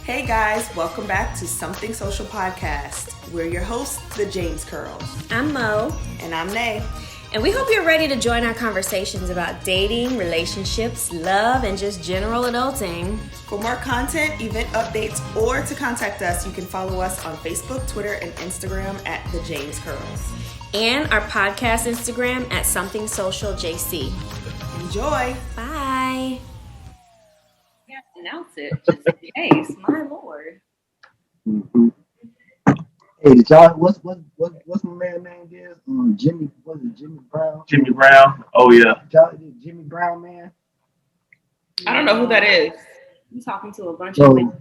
Hey guys, welcome back to Something Social Podcast. We're your hosts, the James Curls. I'm Mo. And I'm Nay. And we hope you're ready to join our conversations about dating, relationships, love, and just general adulting. For more content, event updates, or to contact us, you can follow us on Facebook, Twitter, and Instagram at the James Curls. And our podcast Instagram at Something Social JC. Enjoy. Bye. You have to announce it just in case. My lord. Mm-hmm. Hey, did y'all? What's my man name is? Jimmy. Was it Jimmy Brown? Jimmy Brown. Oh yeah. Jimmy Brown, man. I don't know who that is. You talking to a bunch of women.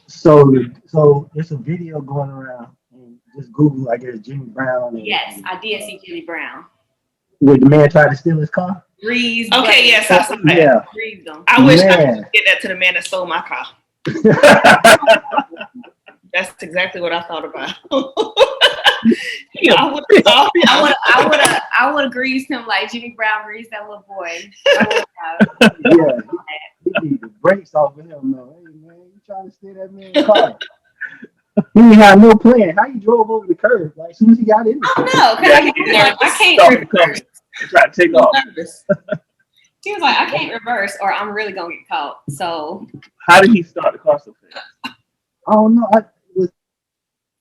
So there's a video going around. And just Google, I guess, Jimmy Brown. Yes, I did see Jimmy Brown. Where the man tried to steal his car? Breeze. Okay, yes, I saw that. Yeah. Breeze them. I wish I could get that to the man that stole my car. That's exactly what I thought about. I would have greased him like Jimmy Brown greased that little boy. Yeah, he need the brakes off of him, though. Hey, man, you trying to steal that man's car? He didn't have no plan. How you drove over the curb? Like, as soon as he got in I don't know. I can't reverse. Try to take off. He was like, I can't reverse or I'm really going to get caught. So. How did he start the car so fast? I don't know.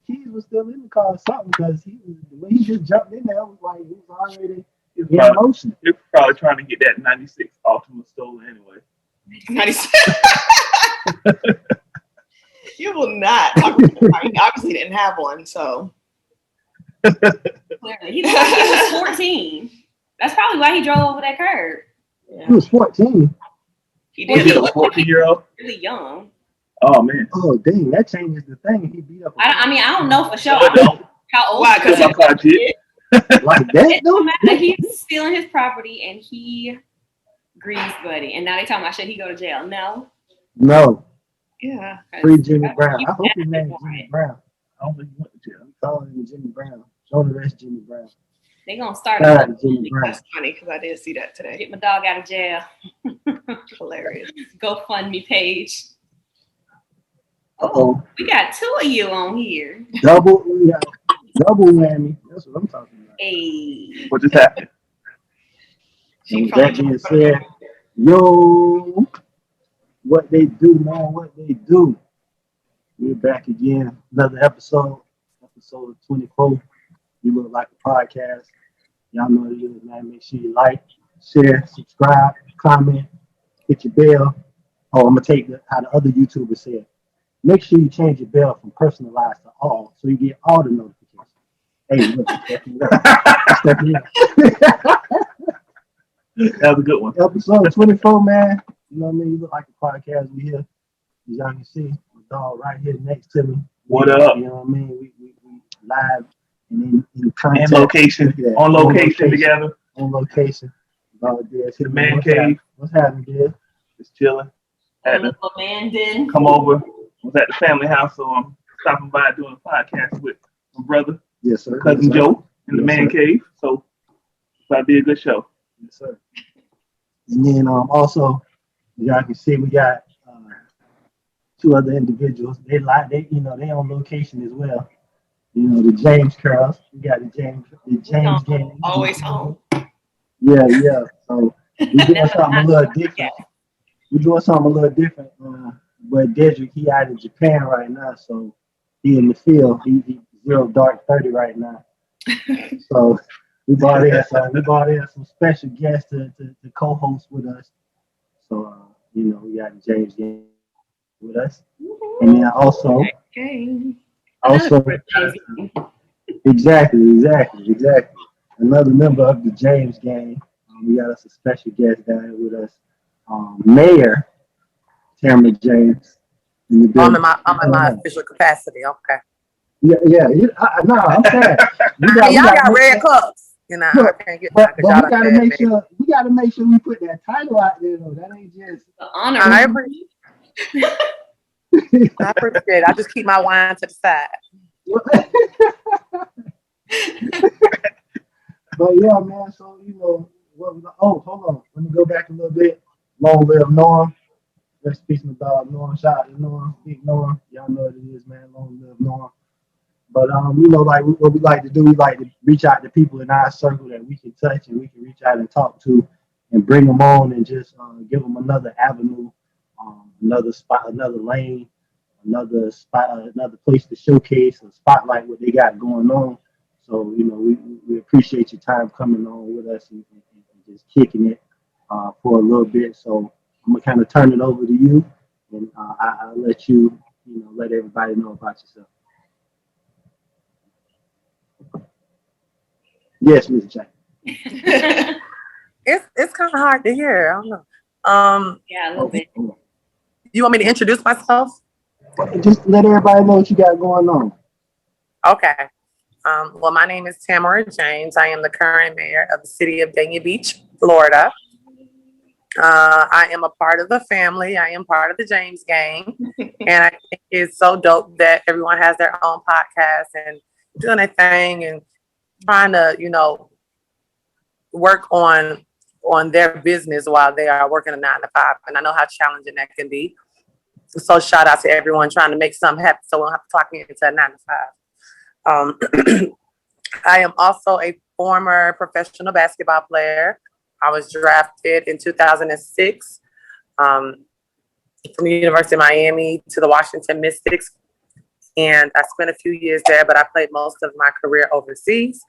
Keys was still in the car or something because when he just jumped in there, it was like he was already in motion. They're probably trying to get that 96 Altima stolen anyway. 96. You will not. He obviously didn't have one, so. Clearly. He was 14. That's probably why he drove over that curb. Yeah. He was 14. He did. Was he a 14-year-old? Really young. Oh man. Oh dang, that changes the thing. He beat up. I don't know for sure. How old? Why? Because my car did. Like that? It don't matter. He's stealing his property and he greased Buddy. And now they talking about should he go to jail? No. Yeah. Free Jimmy Brown. I hope his name is Jimmy Brown. I don't think he went to jail. I'm calling him Jimmy Brown. Show the rest Jimmy Brown. They gonna start. Jimmy Brown. That's funny because I did see that today. Get my dog out of jail. Hilarious. GoFundMe page. Uh-oh. We got two of you on here. Double whammy. That's what I'm talking about. Hey. What just happened? And with that being said, yo, what they do, man, what they do. We're back again. Another episode 24. You look like a podcast. Y'all know what it is, man. Make sure you like, share, subscribe, comment, hit your bell. Oh, I'm going to take how the other YouTubers said. Make sure you change your bell from personalized to all so you get all the notifications. Hey, look, stepping up. That was a good one. Episode 24, man. You know what I mean? You look like a podcast. We here. As y'all can see, my dog right here next to me. What up? You know what I mean? We live and in contact. And location. Yeah. On location together. On location. The man cave. What's happening, Dad? Just chilling. Come over. Was at the family house, so I'm stopping by doing a podcast with my brother, yes, sir, cousin Joe, in the man cave. So that'll be a good show. Yes, sir. And then also, y'all can see we got two other individuals. They on location as well. You know, the James Curls. We got the James gang. Always home. Yeah. So we're doing something a little different. But Dedrick, he out in Japan right now, so he in the field. He 0 dark 30 right now. So we brought in some special guests to co-host with us. So we got James Gang with us, and then also exactly. Another member of the James Gang. We got us a special guest down here with us, Mayor Tamara James. I'm in my official capacity. Okay. Yeah. I'm saying. Y'all got red cups. You know, look, I can't get but we gotta make sure we put that title out there though. That ain't just the honor. I appreciate it. I just keep my wine to the side. But yeah, man, so hold on. Let me go back a little bit. Long live Norm. Rest in peace, my dog Norm. Shout out to Norm, big Norm. Y'all know what it is, man. Long live Norm. But like what we like to do, we like to reach out to people in our circle that we can touch and we can reach out and talk to, and bring them on and just give them another avenue, another spot, another lane, another spot, another place to showcase and spotlight what they got going on. So we appreciate your time coming on with us and just kicking it for a little bit. So I'm gonna kind of turn it over to you, and I'll let you let everybody know about yourself. Yes, Mr. Jack. It's kind of hard to hear. I don't know. Yeah, a little bit. You want me to introduce myself? Just let everybody know what you got going on. Okay. Well, my name is Tamara James. I am the current mayor of the city of Dania Beach, Florida. I am a part of the family. I am part of the James gang. And I think it's so dope that everyone has their own podcast and doing their thing and trying to, work on their business while they are working a 9 to 5. And I know how challenging that can be. So shout out to everyone trying to make something happen so we don't have to clock in into a 9 to 5. I am also a former professional basketball player. I was drafted in 2006 from the University of Miami to the Washington Mystics. And I spent a few years there, but I played most of my career overseas.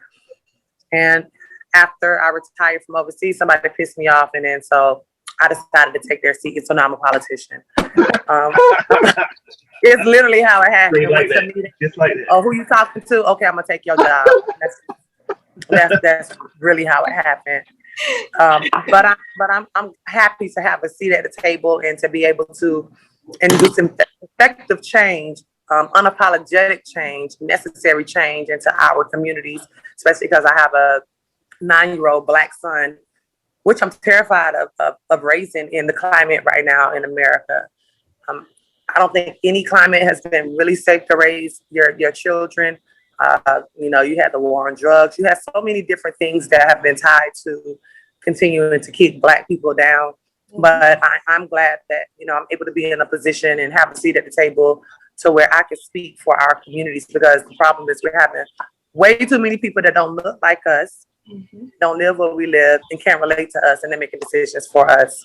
And after I retired from overseas, somebody pissed me off. And then so I decided to take their seat. And so now I'm a politician. It's literally how it happened. Like that. Just like that. Oh, who you talking to? Okay, I'm gonna take your job. That's really how it happened. But I'm happy to have a seat at the table and to be able to induce effective change, unapologetic change, necessary change into our communities, especially because I have a 9-year-old Black son, which I'm terrified of raising in the climate right now in America. I don't think any climate has been really safe to raise your children. You had the war on drugs. You have so many different things that have been tied to continuing to keep Black people down. But I'm glad that, I'm able to be in a position and have a seat at the table to where I can speak for our communities, because the problem is we're having way too many people that don't look like us, don't live where we live, and can't relate to us, and they're making decisions for us.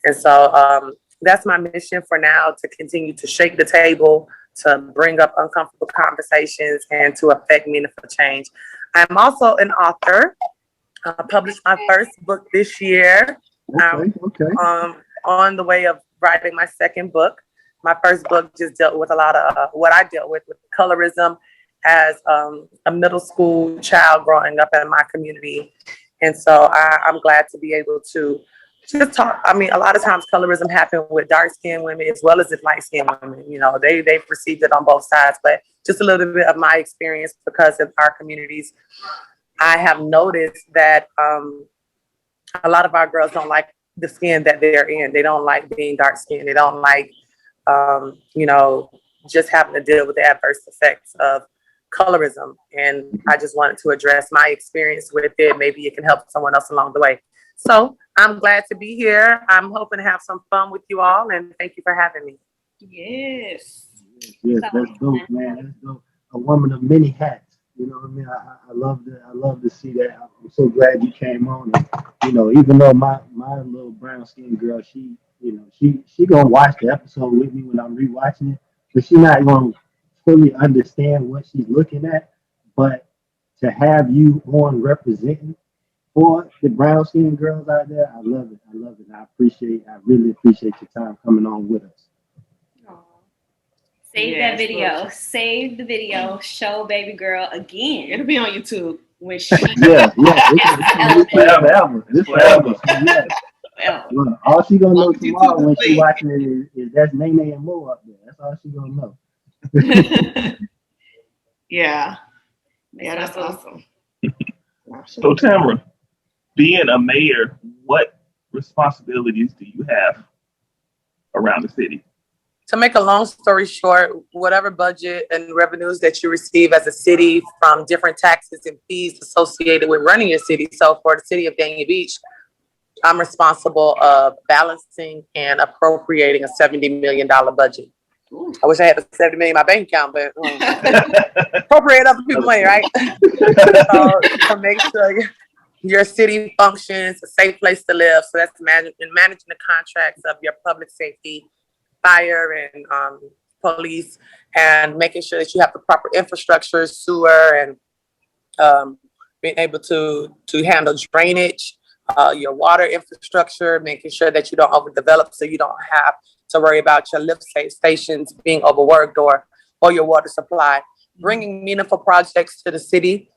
And so that's my mission for now, to continue to shake the table, to bring up uncomfortable conversations, and to affect meaningful change. I'm also an author. I published my first book this year. Okay. On the way of writing my second book. My first book just dealt with a lot of what I dealt with colorism as a middle school child growing up in my community. And so I'm glad to be able to just talk. I mean, a lot of times colorism happens with dark-skinned women as well as with light-skinned women. They've received it on both sides, but just a little bit of my experience, because in our communities, I have noticed that a lot of our girls don't like the skin that they're in. They don't like being dark-skinned. They don't like, just having to deal with the adverse effects of colorism. And I just wanted to address my experience with it. Maybe it can help someone else along the way. So I'm glad to be here. I'm hoping to have some fun with you all, and thank you for having me. Yes. Yes, that's dope, man. That's dope. A woman of many hats. You know what I mean? I love to see that. I'm so glad you came on. And, even though my little brown skinned girl, she gonna watch the episode with me when I'm rewatching it, but she not gonna fully understand what she's looking at. But to have you on representing for the brown skinned girls out there, I love it. I really appreciate your time coming on with us. Save that video. Save the video. Show baby girl again. It'll be on YouTube when she. Yeah. It's forever. Yeah. Look, all she gonna know tomorrow when she watching it is that's Nene and Mo up there. That's all she gonna know. Yeah, that's awesome. So Tamara, being a mayor, what responsibilities do you have around the city? To make a long story short, whatever budget and revenues that you receive as a city from different taxes and fees associated with running your city. So for the city of Dania Beach, I'm responsible of balancing and appropriating a $70 million budget. Ooh. I wish I had the 70 million in my bank account, but appropriate other people's money, right? So to make sure your city functions, a safe place to live. So that's managing the contracts of your public safety, fire, and police, and making sure that you have the proper infrastructure, sewer, and being able to handle drainage, your water infrastructure, making sure that you don't overdevelop so you don't have to worry about your lift stations being overworked or your water supply. Bringing meaningful projects to the city,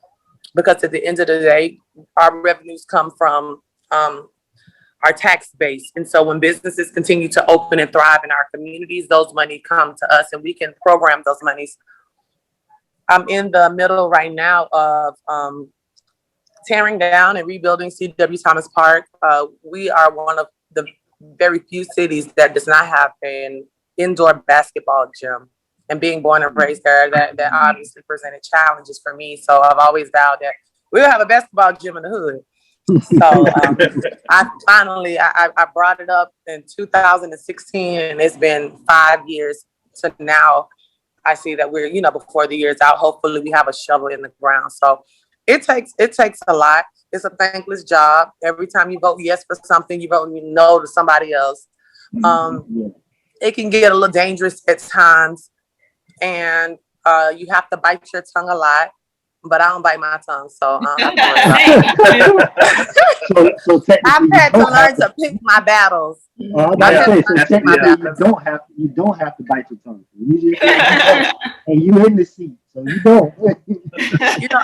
because at the end of the day, our revenues come from our tax base. And so when businesses continue to open and thrive in our communities, those money come to us and we can program those monies. I'm in the middle right now of tearing down and rebuilding C.W. Thomas Park. We are one of the very few cities that does not have an indoor basketball gym. And being born and raised there, that obviously presented challenges for me. So I've always vowed that we'll have a basketball gym in the hood. So I brought it up in 2016, and it's been 5 years to now. I see that we're, before the year's out, hopefully we have a shovel in the ground. So it takes a lot. It's a thankless job. Every time you vote yes for something, you vote no to somebody else. It can get a little dangerous at times, and you have to bite your tongue a lot. But I don't bite my tongue, so I've had to learn to pick my battles. You don't have to bite your tongue. You just and you in the seat, so you don't.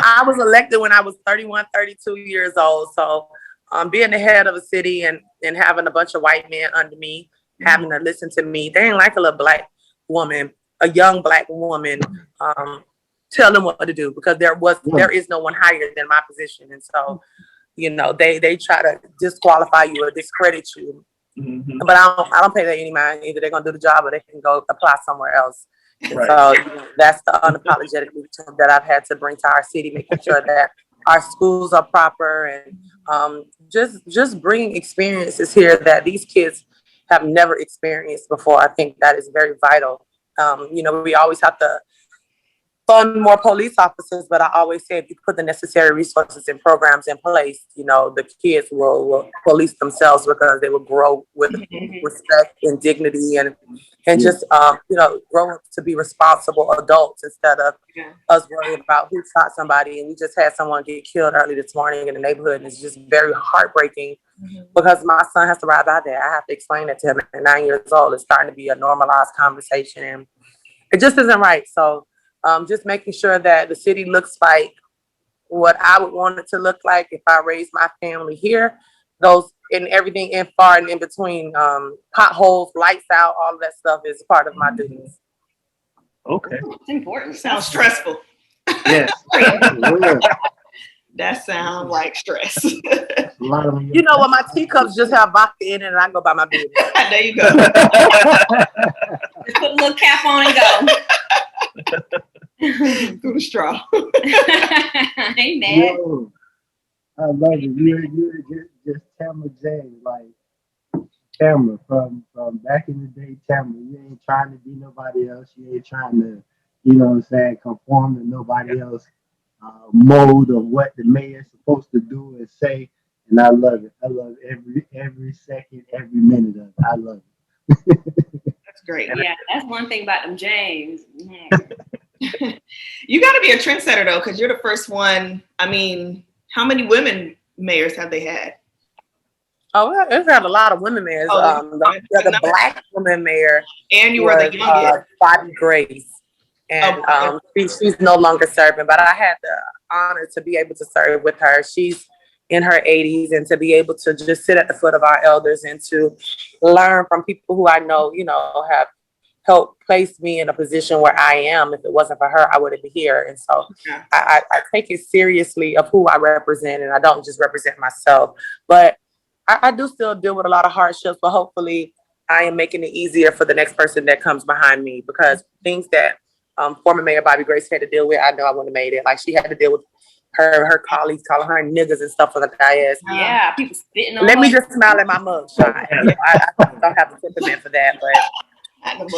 I was elected when I was 31, 32 years old. So being the head of a city and having a bunch of white men under me, having to listen to me, they ain't like a little black woman, a young black woman, tell them what to do, because there is no one higher than my position. And so, they try to disqualify you or discredit you. Mm-hmm. But I don't pay that any mind. Either they're gonna do the job or they can go apply somewhere else. Right. So that's the unapologetic leadership that I've had to bring to our city, making sure that our schools are proper, and just bringing experiences here that these kids have never experienced before. I think that is very vital. We always have to fund more police officers, but I always say if you put the necessary resources and programs in place, the kids will police themselves, because they will grow with respect and dignity and just grow up to be responsible adults instead of us worrying about who shot somebody. And we just had someone get killed early this morning in the neighborhood, and it's just very heartbreaking because my son has to ride by there. I have to explain it to him at 9 years old. It's starting to be a normalized conversation, and it just isn't right. So just making sure that the city looks like what I would want it to look like if I raised my family here. Those and everything in far and in between, potholes, lights out, all of that stuff is part of my duties. Okay. It's important. Sounds stressful. Yes. That sounds like stress. When my teacups just have vodka in it and I go by my business. There you go. Just put a little cap on and go. Through the straw. Amen. Yo, I love it. You're just Tamara James, like Tamara from back in the day. Tamara, you ain't trying to be nobody else. You ain't trying to, conform to nobody else mode of what the mayor's supposed to do and say. And I love it. I love every second, every minute of it. I love it. That's great. Yeah, that's one thing about them James. You got to be a trendsetter though, because you're the first one. I mean, how many women mayors have they had? Oh, we've had a lot of women mayors. The black woman mayor, and you were the youngest, Bobby Grace, and she's no longer serving. But I had the honor to be able to serve with her. She's in her 80s, and to be able to just sit at the foot of our elders and to learn from people who I know, have helped place me in a position where I am. If it wasn't for her, I wouldn't be here. And so I take it seriously of who I represent, and I don't just represent myself. But I do still deal with a lot of hardships, but hopefully I am making it easier for the next person that comes behind me, because things that former Mayor Bobby Grace had to deal with, I know I wouldn't have made it. Like, she had to deal with her colleagues calling her niggas and stuff on the dais. Yeah, people spitting on Let me her. just smile at my mugshot. I don't have the temperament for that, but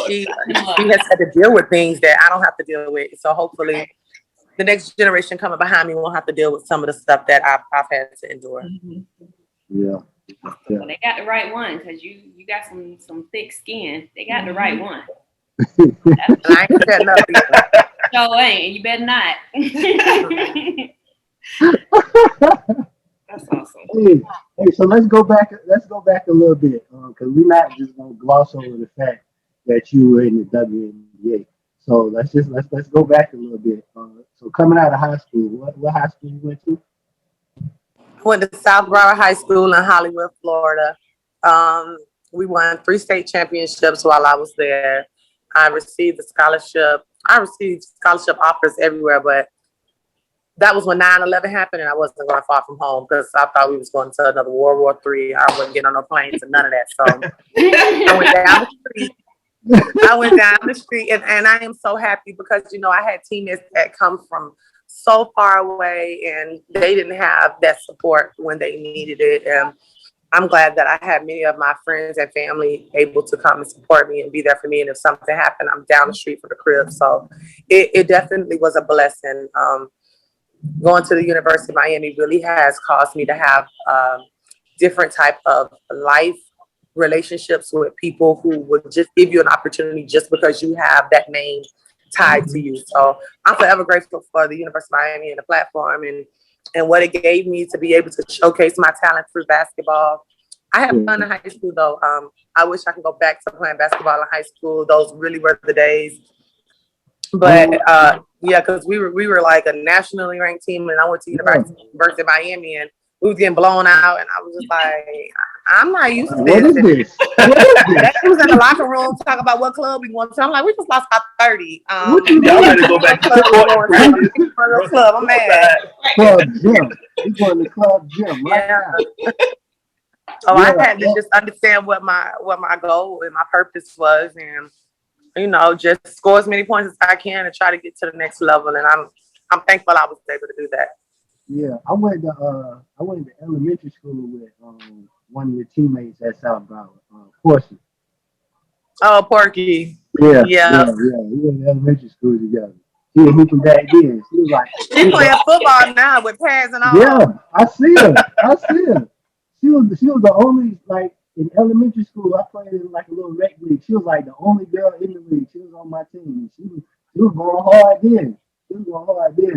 she has had to deal with things that I don't have to deal with. So hopefully the next generation coming behind me won't have to deal with some of the stuff that I've had to endure. Yeah. Well, they got the right one because you got some thick skin. They got the right one. And I ain't shutting up either. So ain't you better not. That's awesome. Hey, so let's go back a little bit, because we're not just gonna gloss over the fact that you were in the WNBA. So let's go back a little bit. So coming out of high school, what high school you went to? I went to South Broward High School in Hollywood, Florida. We won 3 state championships while I was there. I received a scholarship. I received scholarship offers everywhere, but that was when 9/11 happened, and I wasn't going far from home because I thought we was going to another World War III. I wasn't getting on no planes and none of that. So I went down the street. And I am so happy because, I had teammates that come from so far away, and they didn't have that support when they needed it. And I'm glad that I had many of my friends and family able to come and support me and be there for me. And if something happened, I'm down the street from the crib. So it definitely was a blessing. Going to the University of Miami really has caused me to have different type of life relationships with people who would just give you an opportunity just because you have that name tied to you. So I'm forever grateful for the University of Miami and the platform and what it gave me to be able to showcase my talent through basketball. I had fun in high school though. I wish I could go back to playing basketball in high school. Those really were the days. But yeah, because we were like a nationally ranked team, and I went to University of Miami, and we was getting blown out, and I was just like, I'm not used to this. What is this? They was in the locker room talking about what club we want to. I'm like, we just lost by 30. Y'all better go back to the club. I'm mad. Club gym. We going to club gym right now. So I had to just understand what my goal and my purpose was, and just score as many points as I can and try to get to the next level. And I'm thankful I was able to do that. Yeah, I went to elementary school with one of your teammates at South Broward, Portia. Oh, Porky. Yeah. We went to elementary school together. She was hooping back then. She was like, she's playing football now with pads and all. Yeah, I see her. She was the only, like, in elementary school, I played in like a little rec league. She was like the only girl in the league. She was on my team. She was going hard then.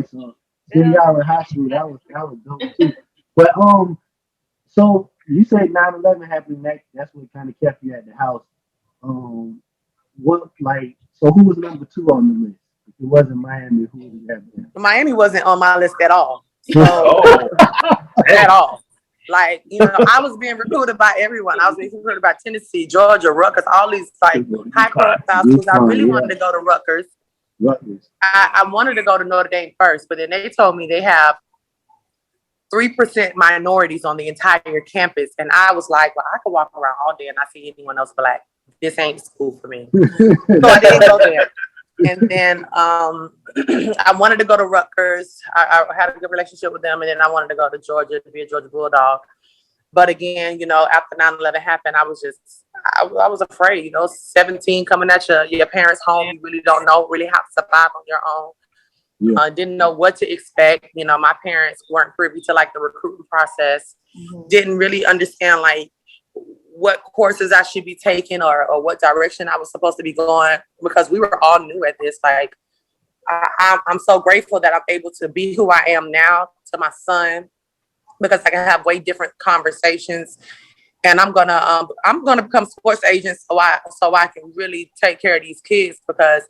So seeing y'all in high school, that was dope too. But so you say 9/11 happened. That's what kind of kept you at the house. So who was number 2 on the list? If it wasn't Miami, who would you have been? Miami wasn't on my list at all. So, at all. Like, I was being recruited by everyone. I was being recruited by Tennessee, Georgia, Rutgers, all these like high profile schools. I really wanted to go to Rutgers. I wanted to go to Notre Dame first, but then they told me they have 3% minorities on the entire campus. And I was like, well, I could walk around all day and not see anyone else black. This ain't school for me. So I didn't go there. And then I wanted to go to Rutgers. I had a good relationship with them. And then I wanted to go to Georgia to be a Georgia Bulldog. But again, after 9/11 happened, I was afraid, 17 coming at your parents' home. You really don't know really how to survive on your own. Yeah. Didn't know what to expect. My parents weren't privy to like the recruiting process. Mm-hmm. Didn't really understand like what courses I should be taking or what direction I was supposed to be going, because we were all new at this. Like, I'm so grateful that I'm able to be who I am now to my son, because I can have way different conversations. And I'm gonna become sports agent so I can really take care of these kids, because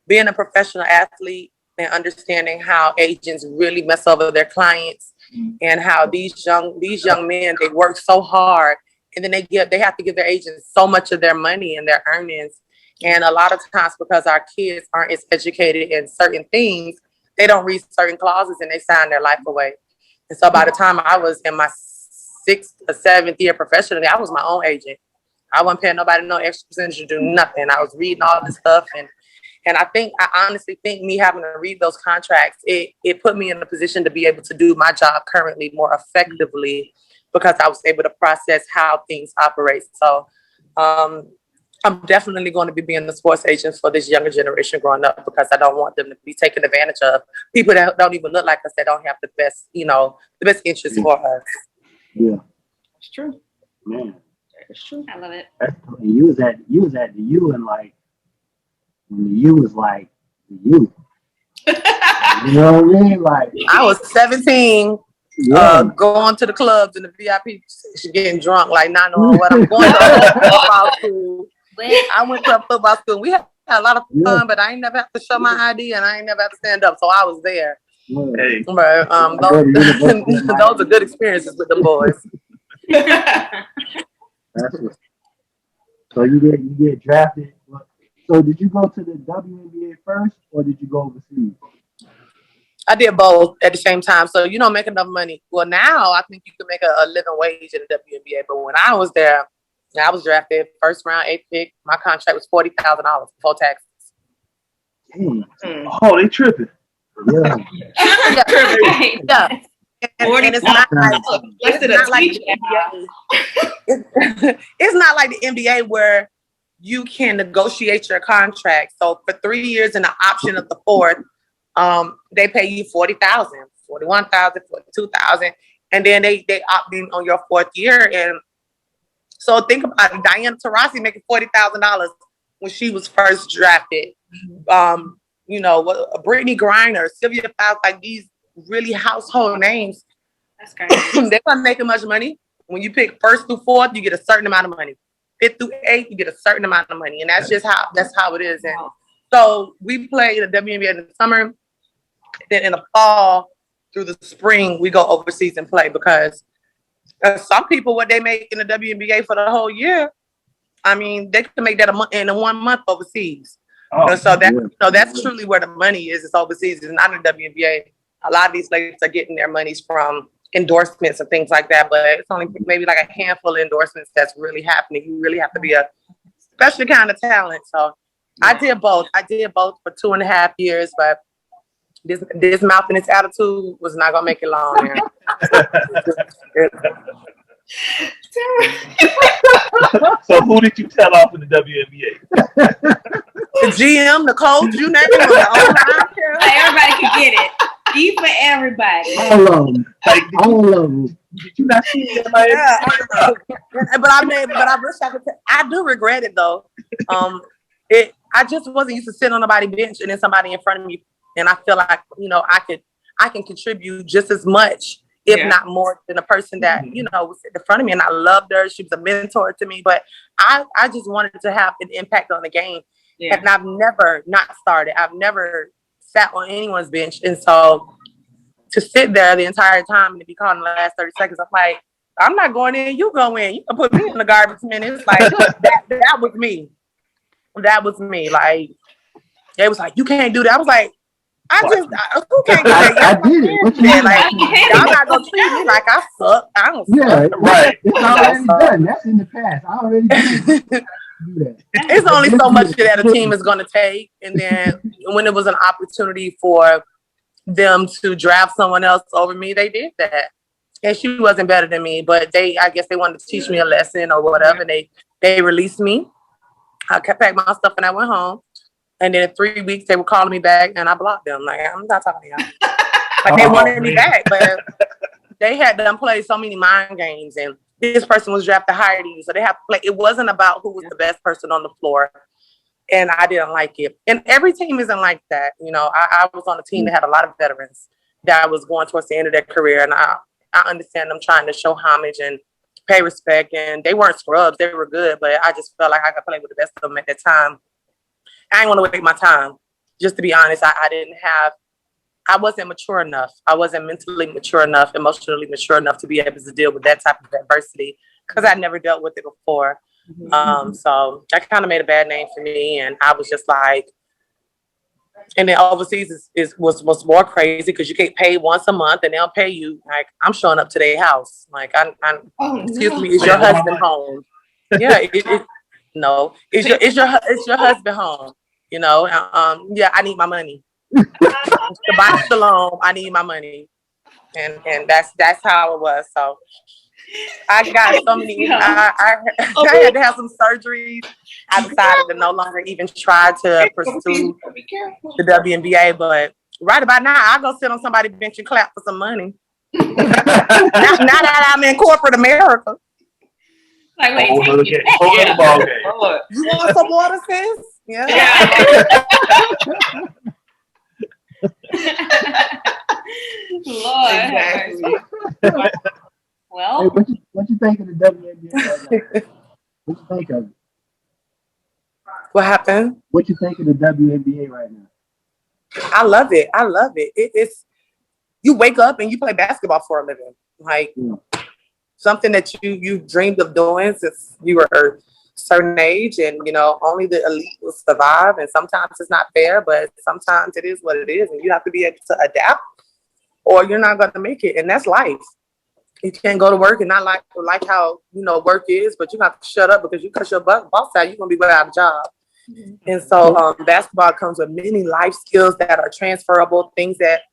being a professional athlete and understanding how agents really mess over their clients, and how these young men, they work so hard, and then they have to give their agents so much of their money and their earnings. And a lot of times, because our kids aren't as educated in certain things, they don't read certain clauses and they sign their life away. And so by the time I was in my 6th or 7th year professionally, I was my own agent. I wasn't paying nobody no extra percentage to do nothing. I was reading all this stuff, and And I honestly think me having to read those contracts, it put me in a position to be able to do my job currently more effectively because I was able to process how things operate. So I'm definitely going to be being the sports agent for this younger generation growing up because I don't want them to be taken advantage of. People that don't even look like us, that don't have the best, the best interest for us. Yeah. It's true. Man. It's true. I love it. You was at the U and like when the U was like the U. You know what I mean? Like I was 17, going to the clubs in the VIP section, getting drunk, like not knowing what I'm going to football school. I went to a football school. We had a lot of fun, but I ain't never have to show my ID and I ain't never have to stand up. So I was there. Hey. But those are good experiences with the boys. That's what. So you get drafted. So did you go to the WNBA first, or did you go overseas? I did both at the same time. So you don't make enough money. Well, now I think you can make a living wage in the WNBA. But when I was there, I was drafted first round, 8th pick. My contract was $40,000 before taxes. Dang. Oh, they tripping. Yeah. Yeah. And it's not like the NBA. It's not like the NBA where you can negotiate your contract. So for 3 years and the option of the fourth, they pay you $40,000, $41,000, $42,000, and then they opt in on your 4th year. And so think about it, Diana Taurasi making $40,000 when she was first drafted. Brittany Griner, Sylvia Fowles, like these really household names. That's crazy. They're not making much money. When you pick 1st through 4th, you get a certain amount of money. 5th through 8th, you get a certain amount of money, and that's how it is. And so we play the WNBA in the summer. Then in the fall through the spring, we go overseas and play because some people, what they make in the WNBA for the whole year, I mean, they can make that in 1 month overseas. Oh, so that's truly where the money is. It's overseas. It's not in the WNBA. A lot of these ladies are getting their monies from endorsements and things like that, but it's only maybe like a handful of endorsements that's really happening. You really have to be a special kind of talent. So I did both. I did both for 2.5 years, but this mouth and its attitude was not gonna make it long. So who did you tell off in the WNBA? The GM, the coach, you name it. Everybody can get it. E for everybody. All of them. All of them. Did you not see me in my But I wish I could. I do regret it though. I just wasn't used to sitting on nobody's bench and then somebody in front of me, and I feel like I can contribute just as much, if not more, than a person that was in front of me. And I loved her. She was a mentor to me, but I just wanted to have an impact on the game. Yeah. And I've never not started. I've never sat on anyone's bench. And so to sit there the entire time and to be called in the last 30 seconds, I'm like, I'm not going in, you go in. You can put me in the garbage minutes. Like that was me. That was me. Like, they was like, you can't do that. I was like, who can't do that? I did it. What you mean? Like, y'all not gonna treat me like I suck. I don't suck. Yeah, right. It's already done. That's in the past. I already did that. It's only so much that a team is going to take. And then when it was an opportunity for them to draft someone else over me, they did that. And she wasn't better than me, but I guess they wanted to teach me a lesson or whatever. And they released me. I packed my stuff and I went home. And then in 3 weeks, they were calling me back and I blocked them. Like, I'm not talking to y'all. Like, they wanted me back, but they had them play so many mind games, and this person was drafted higher than you, so they have to play. It wasn't about who was the best person on the floor, and I didn't like it. And every team isn't like that. I was on a team that had a lot of veterans that was going towards the end of their career, and I understand them trying to show homage and pay respect, and they weren't scrubs. They were good, but I just felt like I could play with the best of them at that time. I didn't want to waste my time. Just to be honest, I wasn't mature enough. I wasn't mentally mature enough, emotionally mature enough to be able to deal with that type of adversity because I'd never dealt with it before. So that kind of made a bad name for me. And I was just like, and then overseas was more crazy because you get paid once a month and they'll pay you. Like, I'm showing up to their house. Like, excuse me, is your husband home? Yeah, no, is your husband home? Yeah, I need my money. Shabbat shalom, I need my money. And that's how it was. So I got so many. I had to have some surgeries. I decided to no longer even try to pursue the WNBA. But right about now, I go sit on somebody's bench and clap for some money. now that I'm in corporate America. Like, wait, Hold the ball game. You want some water, sis? Yeah. Lord. Exactly. Well, Hey, what you think of the WNBA right now? What you think of it? What happened? What you think of the WNBA right now? I love it. It's you wake up and you play basketball for a living. Like something that you dreamed of doing since you were a certain age, and only the elite will survive. And sometimes it's not fair, but sometimes it is what it is, and you have to be able to adapt, or you're not going to make it. And that's life. You can't go to work and not like how work is, but you have to shut up because you cut your boss out, you're gonna be without a job. And so basketball comes with many life skills that are transferable, things that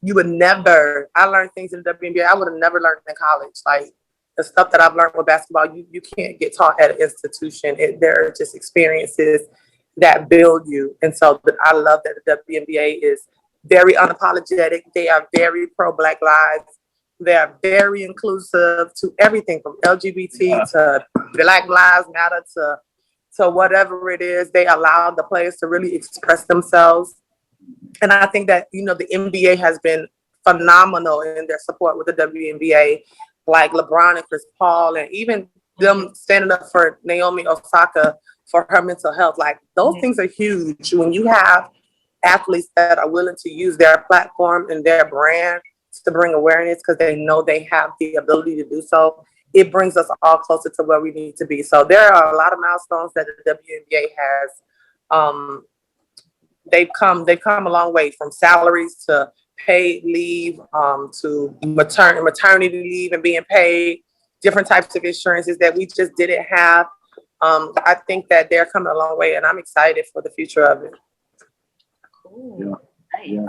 you would never. I learned things in the WNBA I would have never learned in college. Like the stuff that I've learned with basketball, you can't get taught at an institution. There are just experiences that build you. And so I love that the WNBA is very unapologetic. They are very pro-Black lives. They are very inclusive to everything from LGBT to Black Lives Matter to whatever it is. They allow the players to really express themselves. And I think that, the NBA has been phenomenal in their support with the WNBA, like LeBron and Chris Paul, and even them standing up for Naomi Osaka for her mental health. Like those things are huge when you have athletes that are willing to use their platform and their brand to bring awareness because they know they have the ability to do so. It brings us all closer to where we need to be. So there are a lot of milestones that the WNBA has. They've come a long way, from salaries to paid leave, to maternity leave and being paid, different types of insurances that we just didn't have. I think that they're coming a long way, and I'm excited for the future of it. cool. Yeah,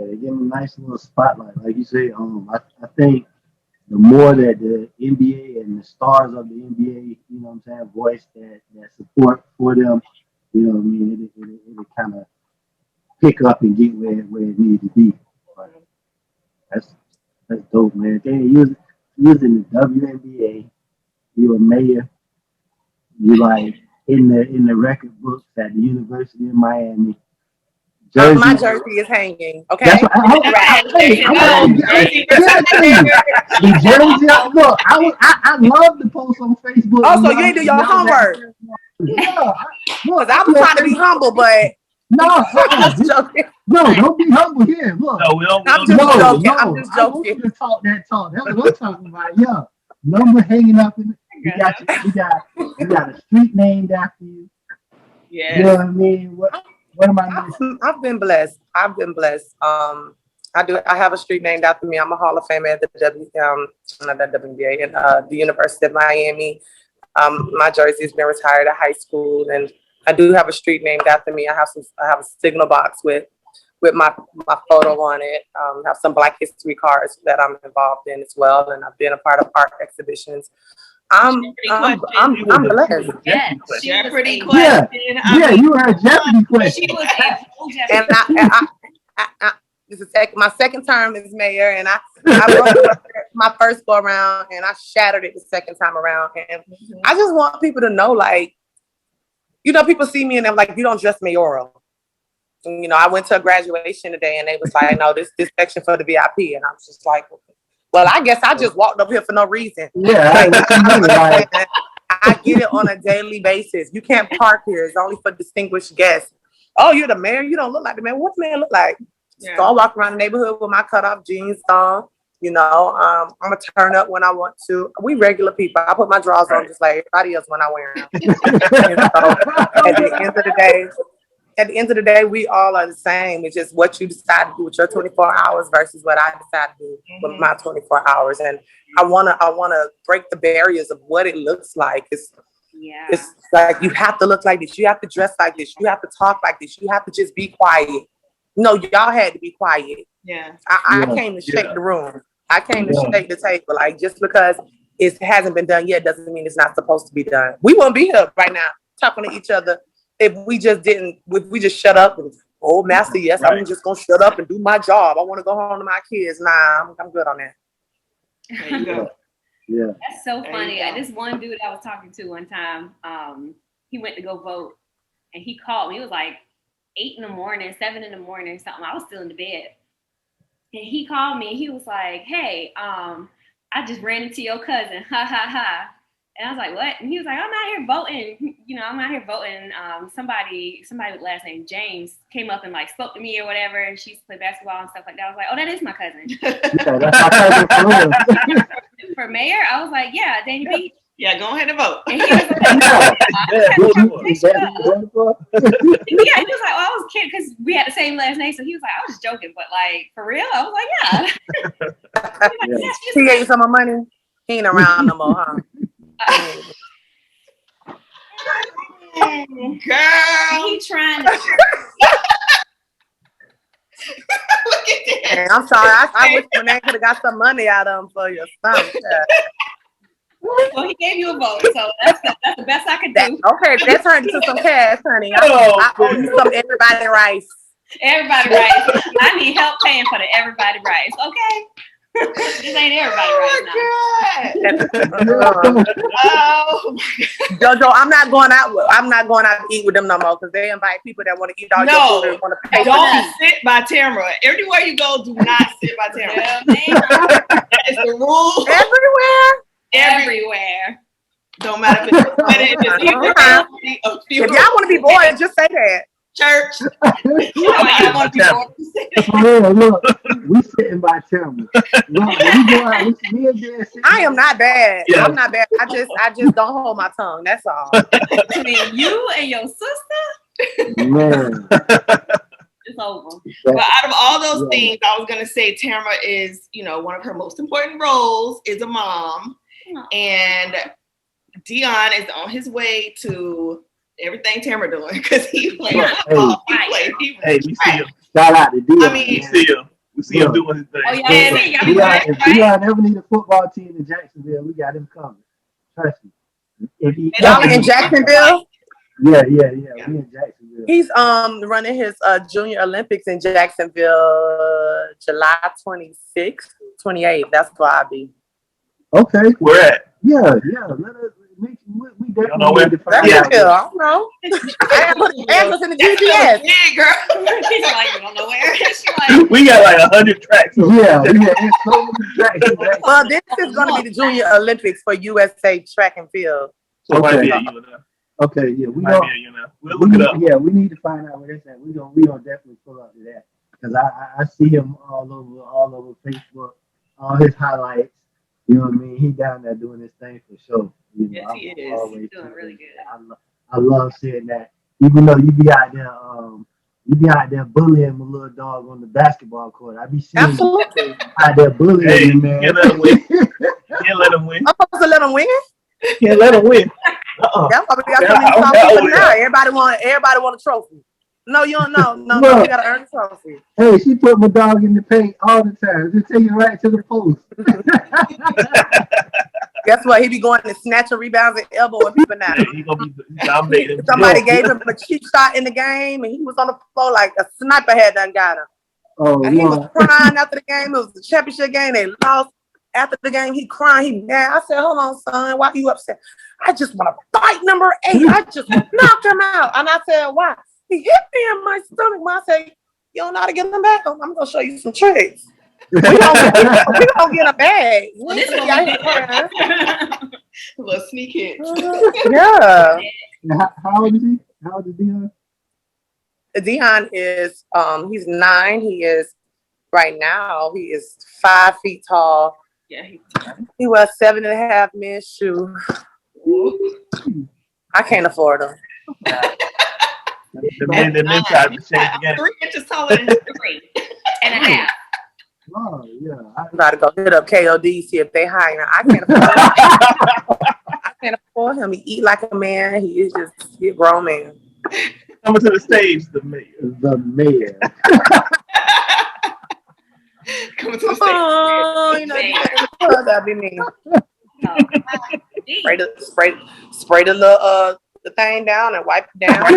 they give them a nice little spotlight. Like you say, I think the more that the NBA and the stars of the NBA, voice that support for them, it'll kind of pick up and get where it needs to be. But that's dope, man. They using the WNBA. You a mayor. You like in the record books at the University of Miami. Jersey. My jersey is hanging. Okay. That's what the jersey. Look, I love to post on Facebook. Oh, so you ain't do your homework? Yeah. Because I was trying to be humble, but no, I'm just joking. No, don't be humble here. Look, No, we don't. I'm just joking. I'm just I want you joking. to talk that talk. That's what I'm talking about. Yeah, number hanging up in. You got a street named after you. Yeah. You know what I mean? What am I missing? I've been blessed. I have a street named after me. I'm a Hall of Famer at the WNBA and the University of Miami. My jersey's been retired at high school, and I do have a street named after me. I have a signal box with my photo on it. Have some Black History cards that I'm involved in as well, and I've been a part of art exhibitions. I'm blessed. Yes, Jeopardy Yeah, question. yeah, you were a Jeopardy question. She was a full Jeopardy. And I this is my second term as mayor, and I wrote my first go around, and I shattered it the second time around. And I just want people to know, like, people see me and they're like, you don't dress mayoral. And, I went to a graduation today, and they was like, no, this section for the VIP, and I was just like, well, I guess I just walked up here for no reason. Yeah, I get it on a daily basis. You can't park here. It's only for distinguished guests. Oh, you're the mayor? You don't look like the mayor. What the mayor look like? Yeah. So I walk around the neighborhood with my cutoff jeans on. I'm going to turn up when I want to. We regular people. I put my drawers on just like everybody else when I wear them. So, at the end of the day, we all are the same. It's just what you decide to do with your 24 hours versus what I decide to do with my 24 hours. And I wanna break the barriers of what it looks like. Yeah. It's like, you have to look like this. You have to dress like this. You have to talk like this. You have to just be quiet. No, y'all had to be quiet. Yeah. I came to shake the room. I came to shake the table. Like, just because it hasn't been done yet doesn't mean it's not supposed to be done. We wouldn't be here right now talking to each other if we just shut up and, oh, master, yes, I'm just gonna shut up and do my job. I want to go home to my kids. Nah, I'm good on that. There you go. Yeah. That's so There funny. you go. This one dude I was talking to one time, he went to go vote, and he called me. It was like 8 in the morning, 7 in the morning, something. I was still in the bed. And he called me, and he was like, hey, I just ran into your cousin. Ha, ha, ha. And I was like, what? And he was like, I'm out here voting. I'm out here voting. Somebody with last name James came up and like spoke to me or whatever. And she used to play basketball and stuff like that. I was like, oh, that is my cousin. Yeah, that's my cousin. For mayor, I was like, yeah, Danny Beach. Yeah, go ahead and vote. And he was like, yeah, he was like, oh, I was kidding because we had the same last name. So he was like, I was just joking, but like for real, I was like, yeah. He gave you some more money. He ain't around no more, huh? Girl, He trying to. look at that. Man, I'm sorry. I wish Renee could have got some money out of him for your son. Well, he gave you a vote, so that's the best I could do. Okay, that turned into some cash, honey. I owe you some everybody rice. Everybody rice. I need help paying for the everybody rice. Okay. This ain't everybody right now. Oh, Jojo, I'm not going out to eat with them no more because they invite people that want to eat all your food and want to pay for don't tea. sit by Tamara. Everywhere you go, do not sit by Tamara. Yeah, man. That is the rule. Everywhere. Don't matter if it's a If y'all want to be bored, just say that. church. I want to be more. For real, look, we sitting by Tamara. Look, we go out, me and Dan sitting. I am not bad. Yeah. I'm not bad. I just don't hold my tongue. That's all. Between you and your sister, Man. it's over. But out of all those things, I was gonna say Tamara is, one of her most important roles is a mom, and Dion is on his way to everything Tamara doing because he played football. Hey, we see him. Shout out to Dion. I mean, We see him doing his thing. Oh, yeah, If Dion ever need a football team in Jacksonville, we got him covered. Trust me. Y'all in Jacksonville? Yeah. We in Jacksonville. He's running his Junior Olympics in Jacksonville, July 26th, 28th. That's where I'll be. Okay. Where at? Yeah. Let us. We definitely know where? need to find That's out. I don't know. Answers in the GPS. Yeah, girl. He's like, you don't know where. She's like, We got like 100 tracks. Yeah. It's so many tracks in Jacksonville. Well, this is going to be the Junior Olympics for USA track and field. So it might Okay. be a UNF. Okay, yeah, Might be a UNF. We'll look it up. Yeah, we need to find out where that's at. We gonna definitely pull up to that because I see him all over Facebook, all his highlights. You know what I mean? He down there doing his thing for sure. yes, he is. He's doing really good. I love seeing that. Even though you be out there bullying my little dog on the basketball court. I be seeing Absolutely. you out there bullying him, man. Can't let him win. Can't let him win. I'm supposed to let him win. Can't let him win. That's why we got so many trophies now. Everybody want a trophy. No, you don't know. No, you gotta earn a trophy. Hey, she put my dog in the paint all the time. Just take it right to the post. Guess what? He be going and snatching rebounds and elbowing people now. He gonna be dominating. Somebody gave him a cheap shot in the game, and he was on the floor like a sniper had done got him. Oh, And he was Lord. crying after the game. It was the championship game. They lost. After the game, he crying. He mad. I said, hold on, son. Why are you upset? I just want to fight number 8. I just want to knock him out. And I said, why? He hit me in my stomach. I said, you don't know how to get him back? I'm going to show you some tricks. We don't get a bag. Well, this is what we did. Little sneak hit. Yeah. How old is he? How old is Dion? Dion is, he's 9. He is, right now, he is 5 feet tall. Yeah, He wears 7.5 men's shoe. I can't afford them. The men tried to change the game. 3 inches taller than 3.5. Oh, yeah. I'm about to go hit up KOD, see if they hire. I can't afford them. I can't afford him. He eat like a man. He is just a grown man. Coming to the stage, the mayor. The mayor. Coming to the stage. Oh, you know, that'd be me. No. Spray the little the thing down and wipe it down. I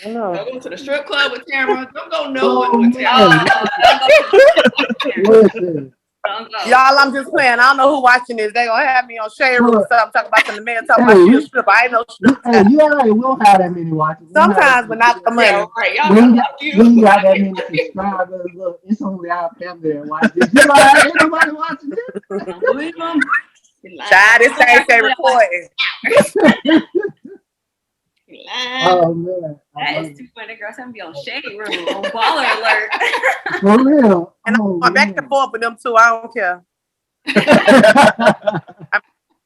don't know. Don't go to the strip club with Tamara. Don't go nowhere with man. Tamara. Listen, Don't go. Y'all, I'm just playing. I don't know who watching this. They gonna have me on Shade Room Look. stuff. Talking about the man talking Hey, about you- shit strip. I ain't no strip. hey, you already will have that many watchers. Sometimes, but not the money. Yeah, right. Y'all We know got you. we got that many subscribers. Look, it's only our family that watch this. You know, ain't nobody watching this. Don't believe them. Child, this ain't say recording. Oh man, I That love is too funny, girl. I'm gonna be on Shade Room on Baller Alert. it. For real. And Oh, I'm back and forth with them too. I don't care.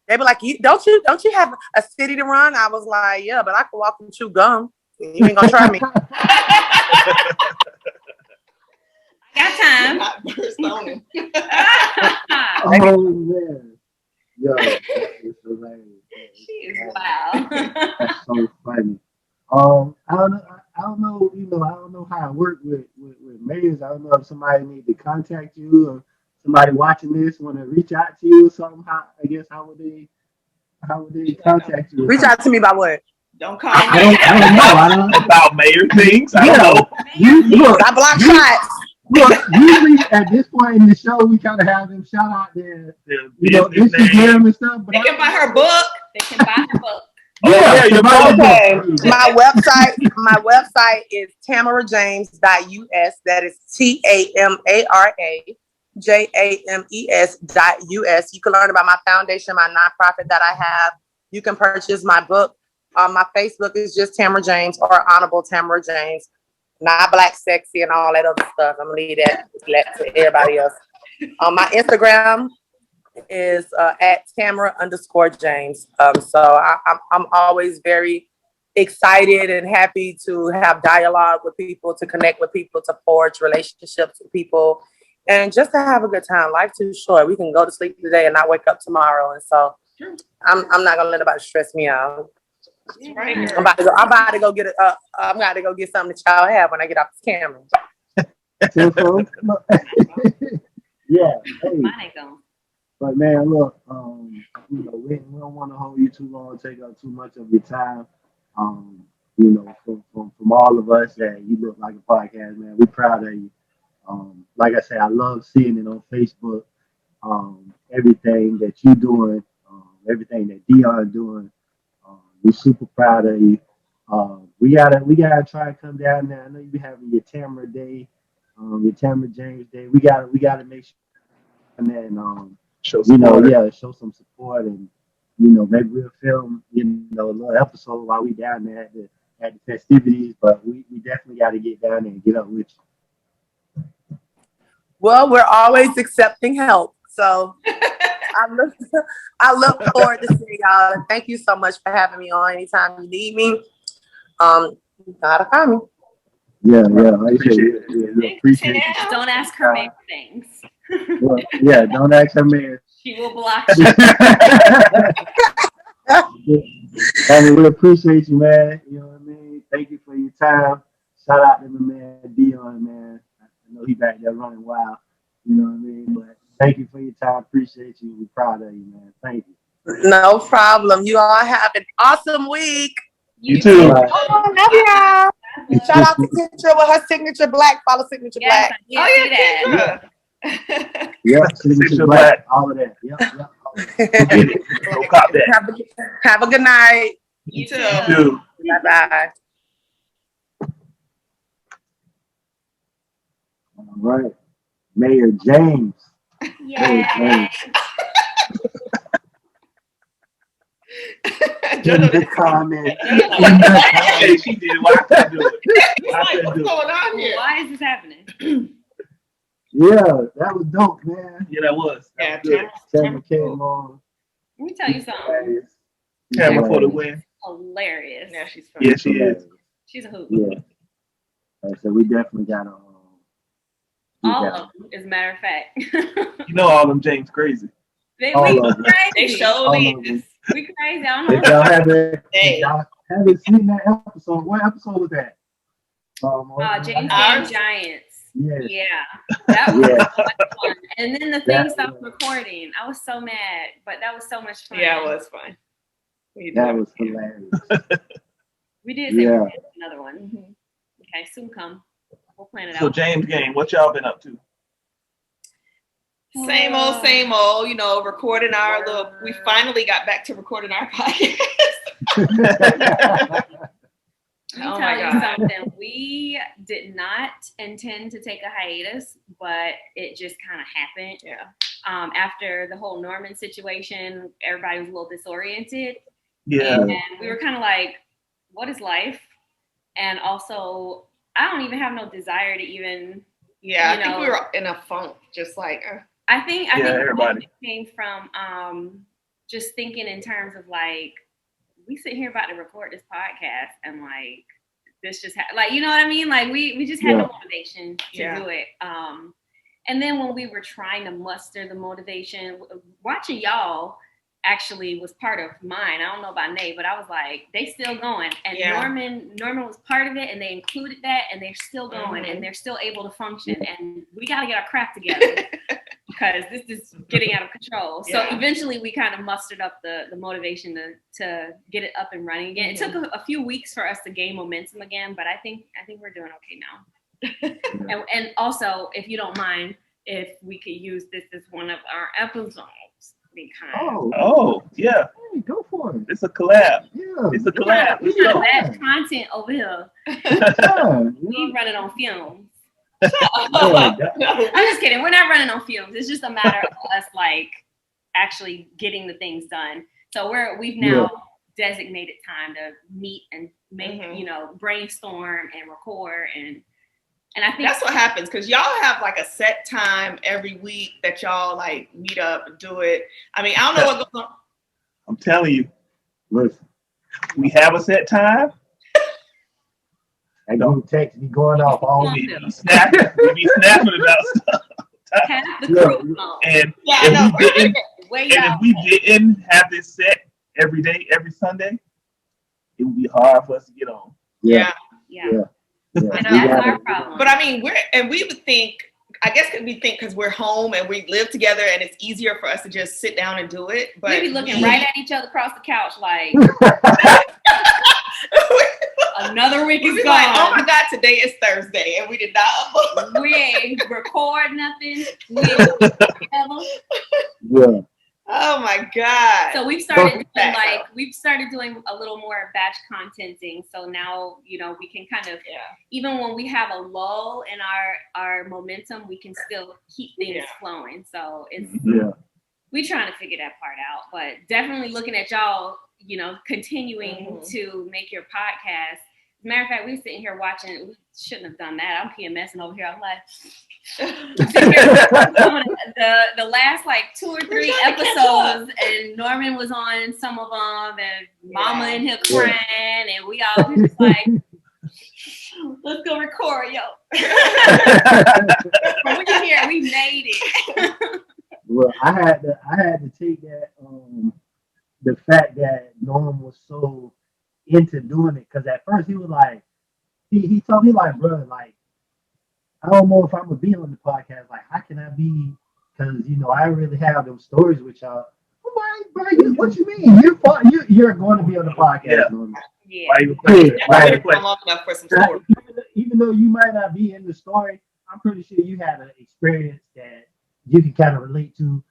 They be like, don't you have a city to run? I was like, yeah, but I can walk and chew gum. You ain't gonna try me. Got time. Not burst on him. Oh man. Yo, it's hilarious. She is wild. That's so funny. I don't know how it works with mayors. I don't know if somebody need to contact you or somebody watching this want to reach out to you or something. How would they contact you? Reach out to me about what? Don't call I me. don't know. I don't About mayor things. I don't know. Look, I block shots. look, usually at this point in the show, we kind of have them shout out their, The business name. Instagram and stuff. But They can buy her book. They can buy her book. Yeah, your buy the Okay. book. My website is tamarajames.us. That is TAMARAJAMES.US. You can learn about my foundation, my nonprofit that I have. You can purchase my book. My Facebook is just Tamara James or Honorable Tamara James. Not Black Sexy and all that other stuff. I'm gonna leave that to everybody else. My Instagram is at Tamara_James. So I'm always very excited and happy to have dialogue with people, to connect with people, to forge relationships with people, and just to have a good time. Life's too short. We can go to sleep today and not wake up tomorrow. And so I'm not gonna let anybody stress me out. Right. I'm about to go get something that y'all have when I get off this camera. Tenfold. Yeah. Hey. Mine ain't gone. But man, look, we don't want to hold you too long, take up too much of your time. From all of us, that you look like a podcast, man. We're proud of you. Like I said, I love seeing it on Facebook. Everything that you're doing, everything that Dion doing. We're super proud of you. We gotta try to come down there. I know you be having your Tamara Day, your Tamara James Day. We gotta make sure and then Show support. show some support, and maybe we'll film a little episode while we down there at the festivities. But we definitely got to get down there and get up with you. Well, we're always accepting help, so I look forward to seeing y'all. And thank you so much for having me on. Anytime you need me, you gotta find me. Yeah. Like I said, we appreciate you. Don't ask her many things. Well, yeah, don't ask her, man. She will block you. I mean, we appreciate you, man. You know what I mean? Thank you for your time. Shout out to my man Dion, man. I know he back there running wild. You know what I mean? But thank you for your time. Appreciate you. We're proud of you, man. Thank you. No problem. You all have an awesome week. You too. Right. Oh, love y'all. Shout out to Kendra with her signature black. Follow signature Yes, black. I did see that. Yep, signature Signature black. black. All of that. Yep. All of that. Get it. Go cop that. Have a good night. You too. Dude. Bye-bye. All right. Mayor James. Mayor James. In the comments. Hey, she did it. Why I couldn't do it? It's like, what's going on here? Why is this happening? Yeah, that was dope, man. Yeah, that was. Yeah, Good. Tamara came on. Let me tell you something. Tamara for the win. Hilarious. Yeah, she's funny. Yeah, she is. She's a hoot. Yeah. So we definitely gotta All of them, as a matter of fact. You know all them James crazy. we All of them. They crazy. showed All me of them. this. We crazy. I don't If know. y'all haven't, Hey. if y'all haven't seen that episode, what episode was that? James Ours? Game Giants. Yes. Yeah, that was Yeah. so much fun. And then the thing That stopped was- recording. I was so mad, but that was so much fun. Yeah, it was fun. We That did. was hilarious. We did say Yeah. we had another one. Mhm. Okay, soon come. We'll plan it So out. James Game, what y'all been up to? Same old, you know, recording our little, we finally got back to recording our podcast. Let me Oh tell my you God. something. We did not intend to take a hiatus, but it just kind of happened. Yeah. After the whole Norman situation, everybody was a little disoriented. Yeah. And we were kind of like, what is life? And also, I don't even have no desire to even, Yeah, You I think know. we were in a funk, just like, I think everybody. it came from just thinking in terms of like, we sit here about to record this podcast and like, this just, like, you know what I mean? Like we just had no motivation to Yeah. do it. And then when we were trying to muster the motivation, watching y'all actually was part of mine. I don't know about Nate, but I was like, they still going. And Yeah. Norman was part of it, and they included that, and they're still going, Mhm. and they're still able to function. And we got to get our crap together because this is getting out of control. So Yeah. eventually we kind of mustered up the motivation to get it up and running again. It took a few weeks for us to gain momentum again, but I think we're doing okay now. And also, if you don't mind, if we could use this as one of our episodes, because Oh, yeah. Hey, go for it. It's a collab. Yeah. It's a collab. we Let's got go. bad content over here. Yeah, We running on fumes. yeah, that- I'm just kidding. We're not running on fumes. It's just a matter of us like actually getting the things done. So we've now designated time to meet and make, Mhm. brainstorm and record and I think That's what happens because y'all have like a set time every week that y'all like meet up and do it. I mean, I don't know what goes on. I'm telling you, Listen, we have a set time. that group text be going off all week. We be snapping about stuff. half the Yeah. crew on. And Yeah, if I know. we didn't, Way and if out. we didn't have this set every day, every Sunday, it would be hard for us to get on. Yeah. Yeah. Yeah. And We that's gotta- our problem. But I mean, we would think, I guess we think because we're home and we live together and it's easier for us to just sit down and do it. But we be looking right at each other across the couch like another week we is be like, oh my gone. God, today is Thursday and we did not upload. We ain't record nothing. We ain't together. Yeah. Oh my God. So we've started doing Back like up. we've started doing a little more batch contenting. So now we can kind of Yeah. even when we have a lull in our momentum, we can still keep things Yeah. flowing. So it's Yeah. we trying to figure that part out, but definitely looking at y'all, continuing Mhm. to make your podcast. As a matter of fact, we were sitting here watching. We shouldn't have done that. I'm PMSing over here. I'm like, the last like 2 or 3 trying to catch episodes, and Norman was on some of them, and Mama Yeah. in here crying, and we was just like, let's go record, yo. But we here, we made it. Well, I had to take that the fact that Norm was so into doing it, because at first he was like he told me like, bro, like I don't know if I'm gonna be on the podcast. Like, how can I be? Because I really have them stories with y'all. I'm like, bro, what you mean? You're going to be on the podcast, Yeah. Norm. Yeah. Why you question? Yeah. Why you Been question? long enough for some Right? stories. Even though you might not be in the story, I'm pretty sure you had an experience that you can kind of relate to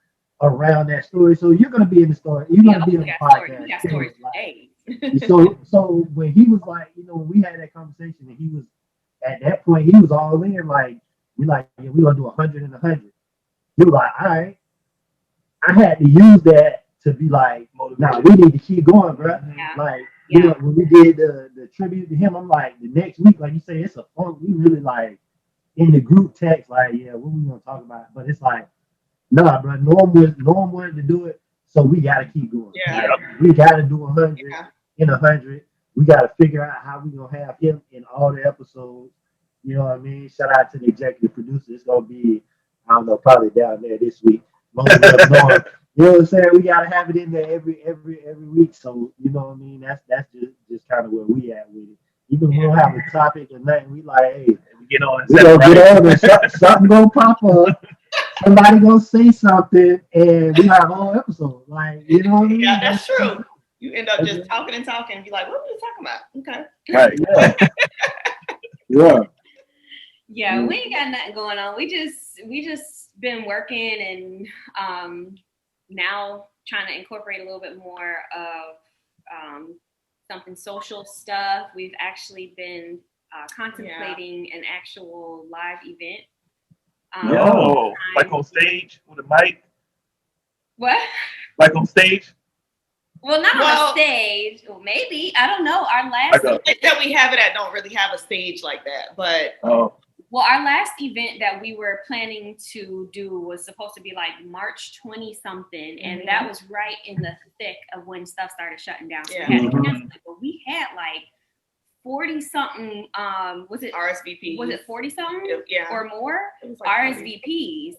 around that story. So you're gonna be in the story. You're gonna be on we the got stories. podcast. We got stories for days. So when he was like, when we had that conversation, and he was at that point, he was all in. Like we gonna do 100 and 100. He was like, all right. I had to use that to be like, nah, we need to keep going, bro. Yeah. Like, Yeah. when we did the tribute to him, I'm like, the next week, like you say, it's a fun. We really like in the group text, like, yeah, what we gonna talk about? But it's like, nah, bro. Norm wanted to do it, so we gotta keep going. Yeah. We gotta do 100 Yeah. in 100. We gotta figure out how we gonna have him in all the episodes. You know what I mean? Shout out to the executive producer. It's gonna be, I don't know, probably down there this week. Long as up north. You know what I'm saying? We gotta have it in there every week. So you know what I mean? That's just kind of where we at with it. Even when we don't have a topic or nothing, we like, hey, We get on. we gonna get on and something gonna pop up. Somebody gonna say something, and we have a whole episode. Like, you know what I mean? Yeah, that's true. You end up just talking and talking and be like, what were we talking about? Okay. Right. Yeah. Yeah, we ain't got nothing going on. We just been working and now trying to incorporate a little bit more of something social stuff. We've actually been contemplating an actual live event. Like on stage with a mic? What? Like on stage? Well, not on a stage. Well, maybe. I don't know. Our last event that we have it at don't really have a stage like that, but well, our last event that we were planning to do was supposed to be like March 20 something, and that was right in the thick of when stuff started shutting down. So we had to cancel it, but we had like 40 something. Was it RSVPs? Was it 40 something? Yeah, or more like RSVPs.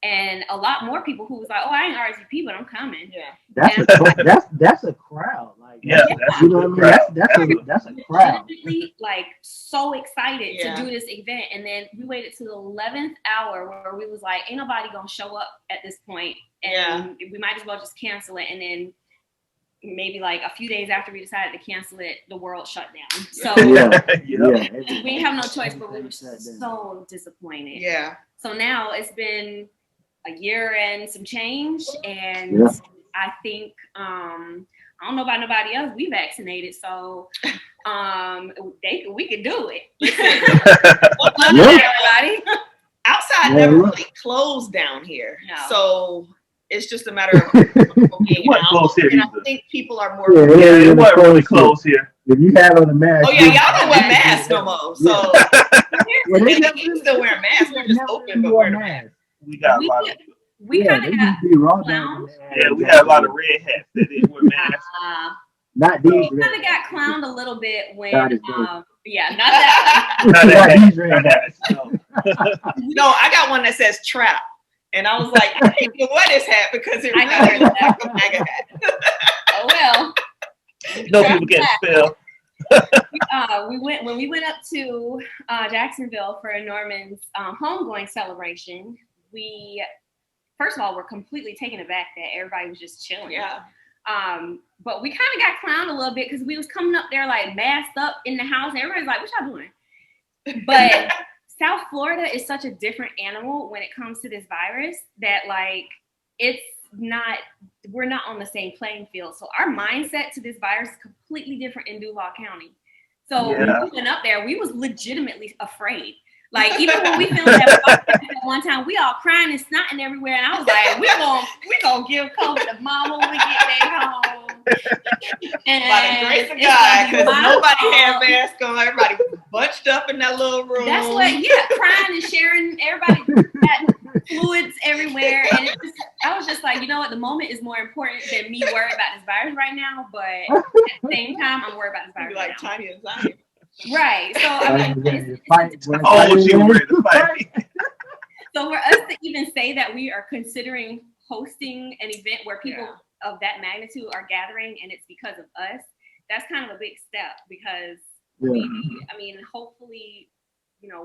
And a lot more people who was like, "Oh, I ain't RSVP, but I'm coming." Yeah, that's a crowd. Like, yeah, you know what I mean? That's a crowd. Like so excited to do this event, and then we waited to the 11th hour where we was like, "Ain't nobody gonna show up at this point, and we might as well just cancel it." And then maybe like a few days after we decided to cancel it, the world shut down. So we didn't have no choice, but we were so disappointed. Yeah. So now it's been a year and some change, and I think I don't know about nobody else. We vaccinated, so we could do it. Everybody. Outside never really closed down here, so it's just a matter of being out. And I think people are more. It wasn't really close here. If you had on a mask. Oh yeah, y'all don't wear masks no more. So we still wear masks. We're just open, but we're masks. We got a lot of. We kind of got clowned. Yeah, we had a lot of red hats that didn't wear masks. Not these. We kind of got clowned a little bit when, not that. Not these red hats. No, I got one that says trap, and I was like, I can't even wear this hat because it really looks like a MAGA hat. Oh well. No people get spelled. When we went up to Jacksonville for Norman's homegoing celebration, we first of all were completely taken aback that everybody was just chilling. Yeah. But we kind of got clowned a little bit because we was coming up there like masked up in the house, and everybody's like, "What y'all doing?" But South Florida is such a different animal when it comes to this virus that like we're not on the same playing field. So our mindset to this virus is completely different in Duval County. So when we went up there, we was legitimately afraid. Like even when we filmed that podcast one time, we all crying and snotting everywhere, and I was like, "We gonna give COVID to mama when we get back home." And by the grace of God, because nobody had masks on, everybody was bunched up in that little room. That's what, crying and sharing. Everybody had fluids everywhere, and I was just like, you know what? The moment is more important than me worried about this virus right now. But at the same time, I'm worried about this virus. Like Tanya and Zion. Right. So I'm like, she was ready to fight. So for us to even say that we are considering hosting an event where people of that magnitude are gathering and it's because of us, that's kind of a big step because hopefully,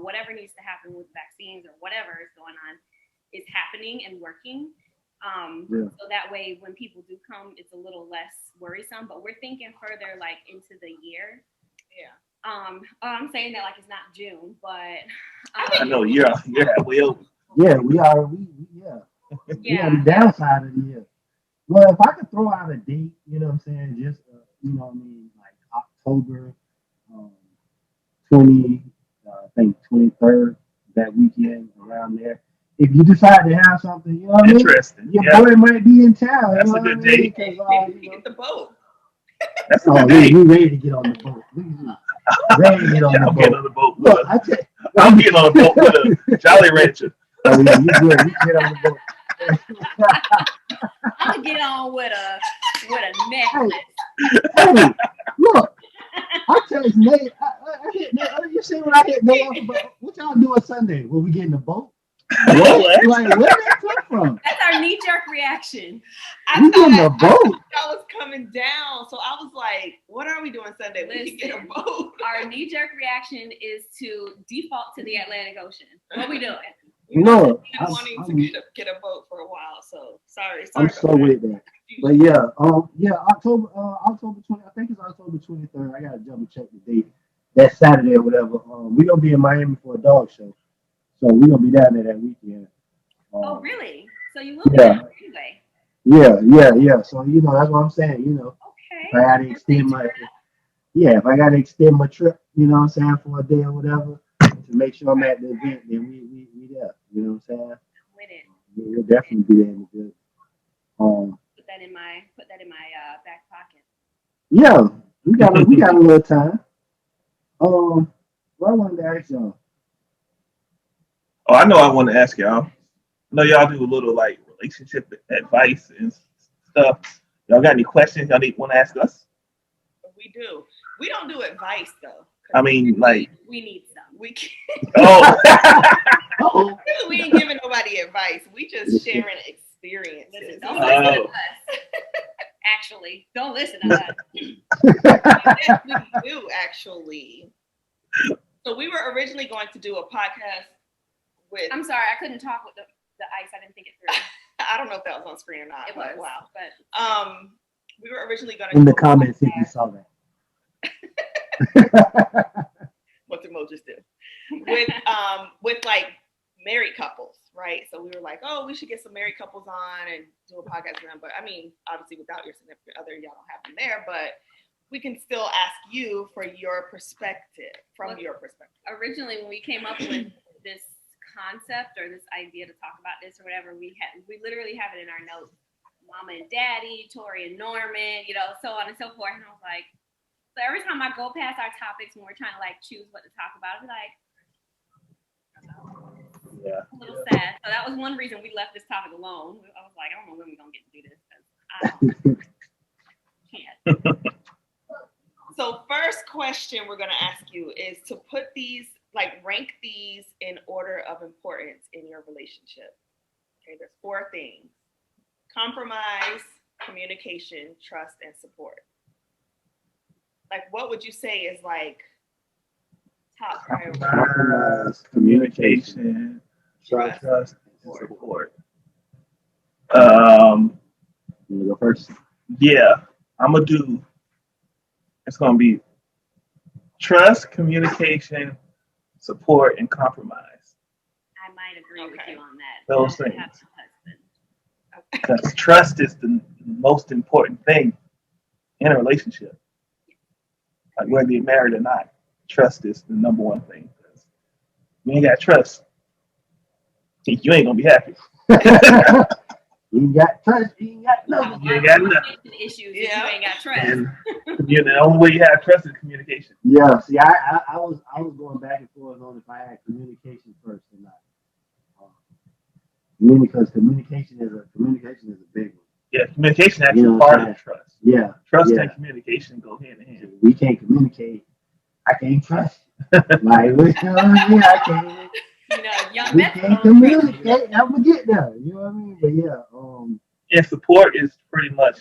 whatever needs to happen with vaccines or whatever is going on is happening and working. So that way when people do come, it's a little less worrisome, but we're thinking further like into the year. Yeah. I'm saying that like it's not June, but I know you're halfway over. Yeah, we are. We on the downside of the year. Well, if I could throw out a date, you know what I'm saying, just like October 23rd, that weekend around there. If you decide to have something, you know what I mean? Interesting. Your boy might be in town. That's a good date. Maybe we get the boat. That's a good date. We ready to get on the boat. Ready to get on the boat. Getting on the boat. Look, I'm getting on the boat with a Jolly Rancher. Oh, yeah, you good. You get on the boat. I'm gonna get on with a necklace. Hey, look, I text Nate. I hit Nate. You see when I hit Nate? What y'all doing Sunday? Will we get in the boat? What? Like, where did that come from? That's our knee-jerk reaction. I We getting thought a boat. I was coming down, so I was like, "What are we doing Sunday? We can get a Listen. boat." Our knee-jerk reaction is to default to the Atlantic Ocean. What we doing? No, I've been wanting to get a boat for a while, so sorry. I'm about so that. with that. But yeah, October 20. I think it's October 23rd. I gotta jump and check the date. That Saturday or whatever. We gonna be in Miami for a dog show, so we gonna be down there that weekend. Oh, really? So you will be Yeah. there anyway. Yeah. So that's what I'm saying. Okay. If I gotta extend my trip, you know what I'm saying, for a day or whatever, to make sure I'm at the event, then we there. You know what I'm saying? With it. We'll definitely be there in the good. Put that in my back pocket. Yeah, we got a little time. What I wanted to ask y'all. Oh, I know I want to ask y'all. I know y'all do a little like relationship advice and stuff. Y'all got any questions y'all want to ask us? We do. We don't do advice though. I mean, like, We need some. We can't, oh, we ain't giving nobody advice. We just sharing experiences. Listen, don't listen to Oh. us. Actually, don't listen to us. Yes, we do actually. So we were originally going to do a podcast with. I'm sorry, I couldn't talk with the ice. I didn't think it through. I don't know if that was on screen or not. It was. But wow. But We were originally going to In the comments, if you saw that. What the emojis do with like married couples, right? So we were like, oh, we should get some married couples on and do a podcast with them. But I mean, obviously, without your significant other, y'all don't have them there. But we can still ask you for your perspective, from your perspective. originally, when we came up with this concept or this idea to talk about this or whatever, we literally have it in our notes. Mama and Daddy, Tori and Norman, so on and so forth. And I was like, so every time I go past our topics when we're trying to like choose what to talk about, I'll be like, yeah. a little sad. So that was one reason we left this topic alone. I was like, I don't know when we're gonna get to do this because I can't. So first question we're going to ask you is to put these, like rank these in order of importance in your relationship. Okay, there's 4 things: compromise, communication, trust, and support. Like, what would you say is like top priority? Compromise, communication, trust, and support. You go first. Yeah, I'm gonna do. It's gonna be trust, communication, support, and compromise. I might agree with Okay. you on that. Those I things. have a husband. Because trust is the most important thing in a relationship. Like whether you're married or not, trust is the number one thing. Because you ain't got trust, you ain't gonna be happy. You ain't got trust, you ain't got nothing. You ain't got nothing. Communication issues if Yeah. you ain't got trust. And the only way you have trust is communication. Yeah, see, I was going back and forth on if I had communication first or not. Because communication is a big one. Yeah, communication actually You know what part I'm of trust. Yeah, Trust Yeah. and communication go hand in hand. we can't communicate. I can't trust you. Like, what you know what I mean? I can't. Young We Beth can't knows. communicate. I'm gonna get there. You know what I mean? But yeah, And support is pretty much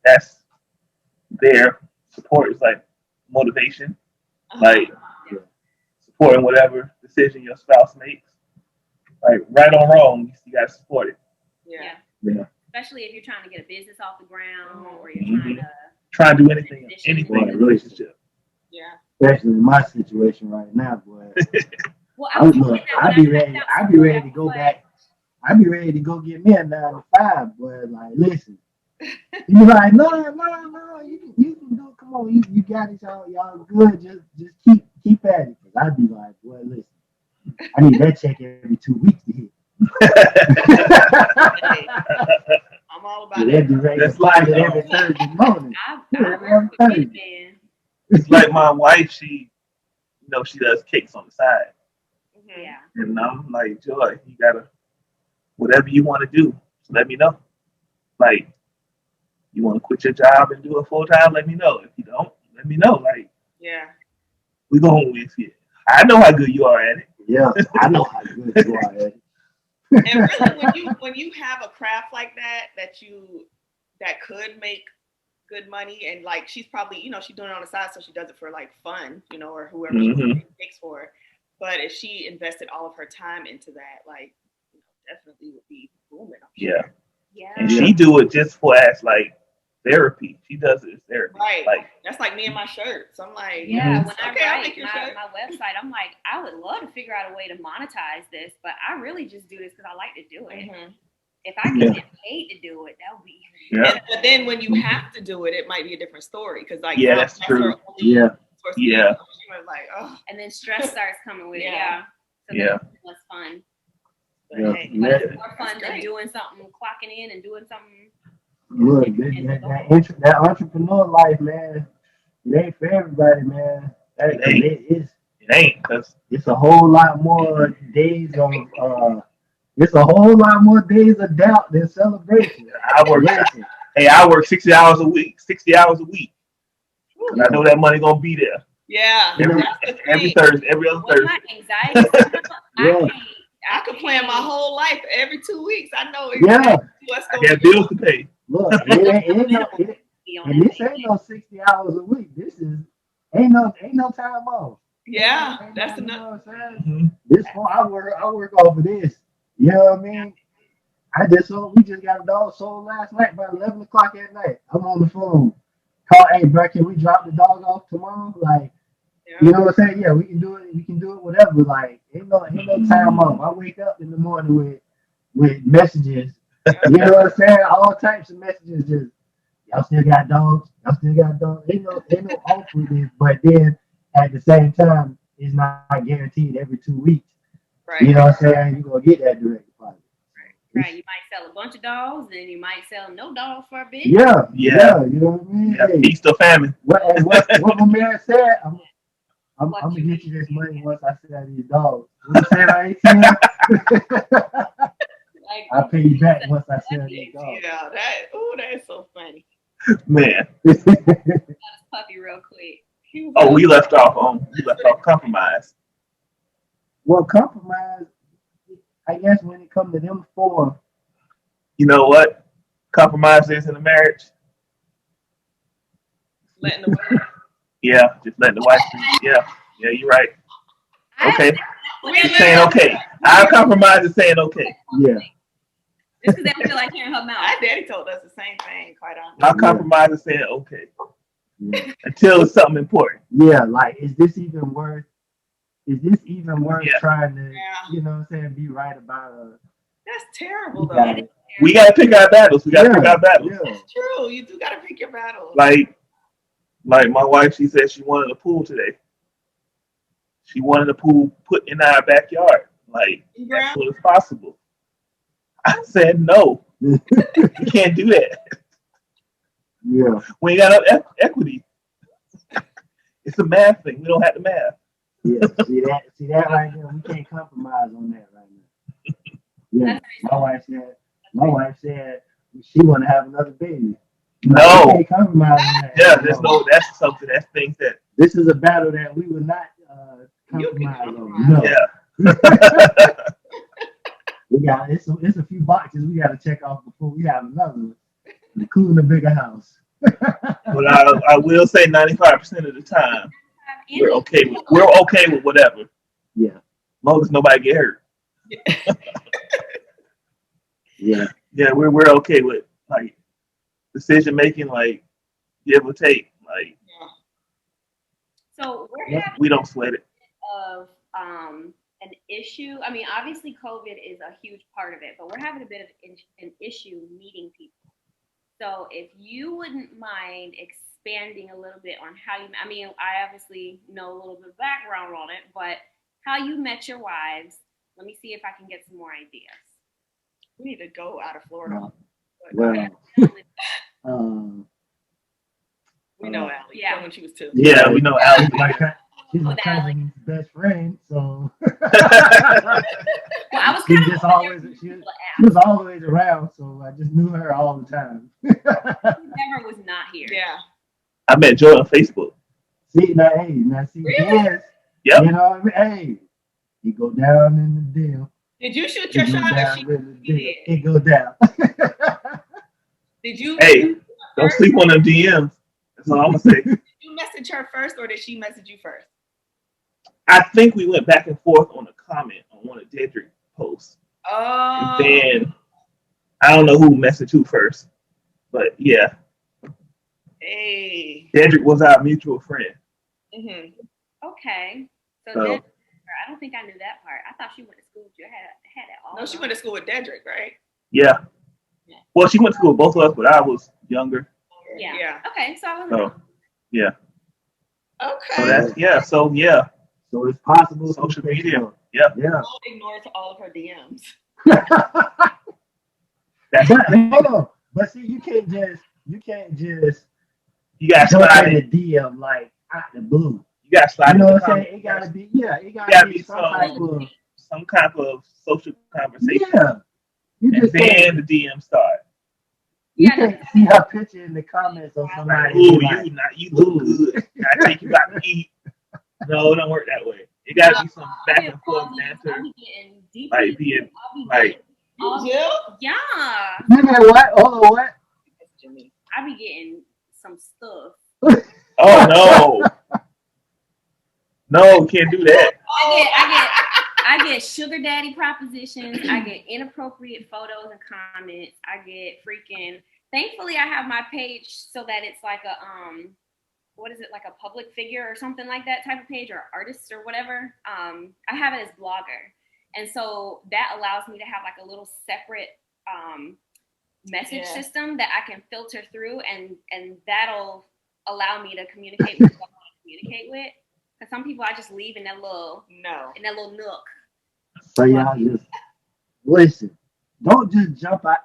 that's there. Support is like motivation, like supporting whatever decision your spouse makes. Like right or wrong, you gotta support it. Yeah. Yeah. Especially if you're trying to get a business off the ground or you're Mhm. trying to. Try to do anything in a relationship. Yeah. especially in my situation right now, boy. Well, I be ready. I be ready to go back. I be ready to go get me a 9 to 5, boy. Like, listen. You be like, no, you can do it. Come on, you got it, y'all good. Just keep at it. Cause I be like, boy, listen. I need that check every 2 weeks to hit. Hey, I'm all about They'd it. be ready That's to find like, it every Thursday morning. I work with you, man. It's like my wife, she does cakes on the side. Mhm. Yeah. And I'm like, Joy, you gotta, whatever you want to do, just let me know. Like, you want to quit your job and do it full time, let me know. If you don't, let me know. Like, Yeah. we going with it. I know how good you are at it. Yeah, I know how good you are. Eddie. And really, when you have a craft like that could make good money, and like she's probably, she's doing it on the side, so she does it for like fun, or whoever she takes for it. But if she invested all of her time into that, like, definitely would be booming. I'm sure. Yeah. Yeah. And she do it just for as like therapy. She does it as therapy. Right. Like that's like me and my shirts. I'm like, yeah, when okay, I I'll make write your shirt. my website, I'm like, I would love to figure out a way to monetize this, but I really just do this because I like to do it. Mm-hmm. If I can get paid to do it, that would be yeah. But then when you have to do it, it might be a different story because like that's true. her only Yeah. source of Yeah. income. She was like, oh, and then stress starts coming with it. Yeah. So Yeah. that's less fun. but Yeah. hey, But Yeah. it's more fun That's than great. doing something, clocking in and doing something. Look, that entrepreneur life, man, it ain't for everybody, man. It ain't because It's a whole lot more days of it's a whole lot more days of doubt than celebration. I work. Listen, Hey, I work 60 hours a week. 60 hours a week. And I know that money gonna be there yeah, every that's the every thing. Thursday, every other With my Thursday. anxiety, Yeah. I could plan my whole life every 2 weeks. I know Yeah. exactly what's I going got bills to pay. look, and this ain't no 60 hours a week. This is ain't no time off. Yeah, Ain't that's no, enough. You know what I'm saying? Mm-hmm. This one, I work off of this. You know what I mean? We just got a dog sold last night by 11 o'clock at night. I'm on the phone. Call, hey, bro, can we drop the dog off tomorrow? Like, you know what I'm saying? Yeah, we can do it. We can do it, whatever. Like, ain't no time off. I wake up in the morning with messages. You know what I'm saying? All types of messages. Just y'all still got dogs. Y'all still got dogs. Ain't no off with this. But then at the same time, it's not guaranteed every 2 weeks. Right. You know what I'm saying? You're gonna get that direct deposit. Right, you might sell a bunch of dogs, and you might sell no dogs for a bit. Yeah, Yeah. you know what I mean? Yeah, Hey, feast or famine. what my man said, I'm gonna get you this money once I sell these dogs. What you said on ATM? Like, I'll pay you back once I sell these dogs. Yeah, that is so funny. Man. puppy real quick. Oh, we left off compromise. Well, compromise, I guess when it comes to them four, You know what? Compromise is in a marriage. Letting the women. Yeah, just letting the wife be. Yeah, you're right. Okay. Just saying okay. Our compromise is saying okay. yeah. Just because they don't feel like hearing her mouth. My daddy told us the same thing, quite honestly. Our compromise is saying okay. Yeah. Until it's something important. Yeah, like is this even worth Yeah. trying to, Yeah. you know what I'm saying, be right about That's terrible, though. Yeah. We gotta pick our battles. We gotta pick our battles. Yeah. It's true. You do got to pick your battles. Like my wife, she said she wanted a pool today. She wanted a pool put in our backyard, like as soon as possible. I said no. You can't do that. Yeah. We ain't got enough equity. It's a math thing. We don't have the math. Yeah. See that right there. We can't compromise on that right now. Yeah. My wife said she want to have another baby. No. We can't compromise on that. Yeah, that's something. That's things that. This is a battle that we would not compromise on. No. Yeah. It's a few boxes we got to check off before we have another one, including a bigger house. But I will say 95% of the time we're okay with whatever. Yeah. As long as nobody get hurt. Yeah. Yeah, we're okay with like decision making, like give or take. Like So we're having we don't sweat it. of an issue. I mean, obviously COVID is a huge part of it, but we're having a bit of an issue meeting people. So if you wouldn't mind expanding a little bit on how you, I mean, I obviously know a little bit of background on it, but how you met your wives. Let me see if I can get some more ideas. We need to go out of Florida. Well, We know Allie. Yeah. When she was 2. Yeah, we know Alex. she's my cousin's best friend, so Well, I was she kind just of always she was always around, so I just knew her all the time. never was not here. Yeah. I met Joy on Facebook. See, now, Really? yes, Yep. you know what I mean? Hey, It go down in the DM. Did you shoot your It go shot or down she in the did? DM. It go down. Did you? Hey, don't sleep on them DMs. That's all I'm gonna say. Did you message her first, or did she message you first? I think we went back and forth on a comment on one of Dedrick's posts. Oh. And then I don't know who messaged who first, but yeah, Hey. Dedrick was our mutual friend. Mm-hmm. Okay. So So- then, I don't think I knew that part. I thought she went to school with you. I had that all. No, she went to school with Dedrick, right? Yeah. Well, she went to school with both of us, but I was younger. Yeah. Yeah. Okay, so I was. So yeah. Okay. So that's yeah. So it's possible. Social media. Yeah. Don't ignore all of her DMs. That's But hold on. But see, you can't just you gotta jump slide in in. the DM like out the blue. You gotta slide You know in what the I'm saying? comments. It gotta be, yeah, it Gotta gotta be be some type of, social conversation. yeah. You And just then can't, the DM start. you Yeah, can't see her picture in the comments on somebody. Ooh, and be like, you look good. I take you out to eat. No, it don't work that way. It gotta be some back and forth banter. I'll be getting deep. Like being I'll be like getting, Jill? yeah. You know what? Hold on, what? Jimmy. I be getting some stuff. oh no, can't do that. I get sugar daddy propositions. I get inappropriate photos and comments. I get freaking. Thankfully, I have my page so that it's like a what is it, like a public figure or something like that type of page, or artist or whatever. I have it as blogger, and so that allows me to have like a little separate message system that I can filter through, and that'll allow me to communicate with who I want to communicate with. Because some people I just leave in that little nook. So y'all just listen. Don't just jump out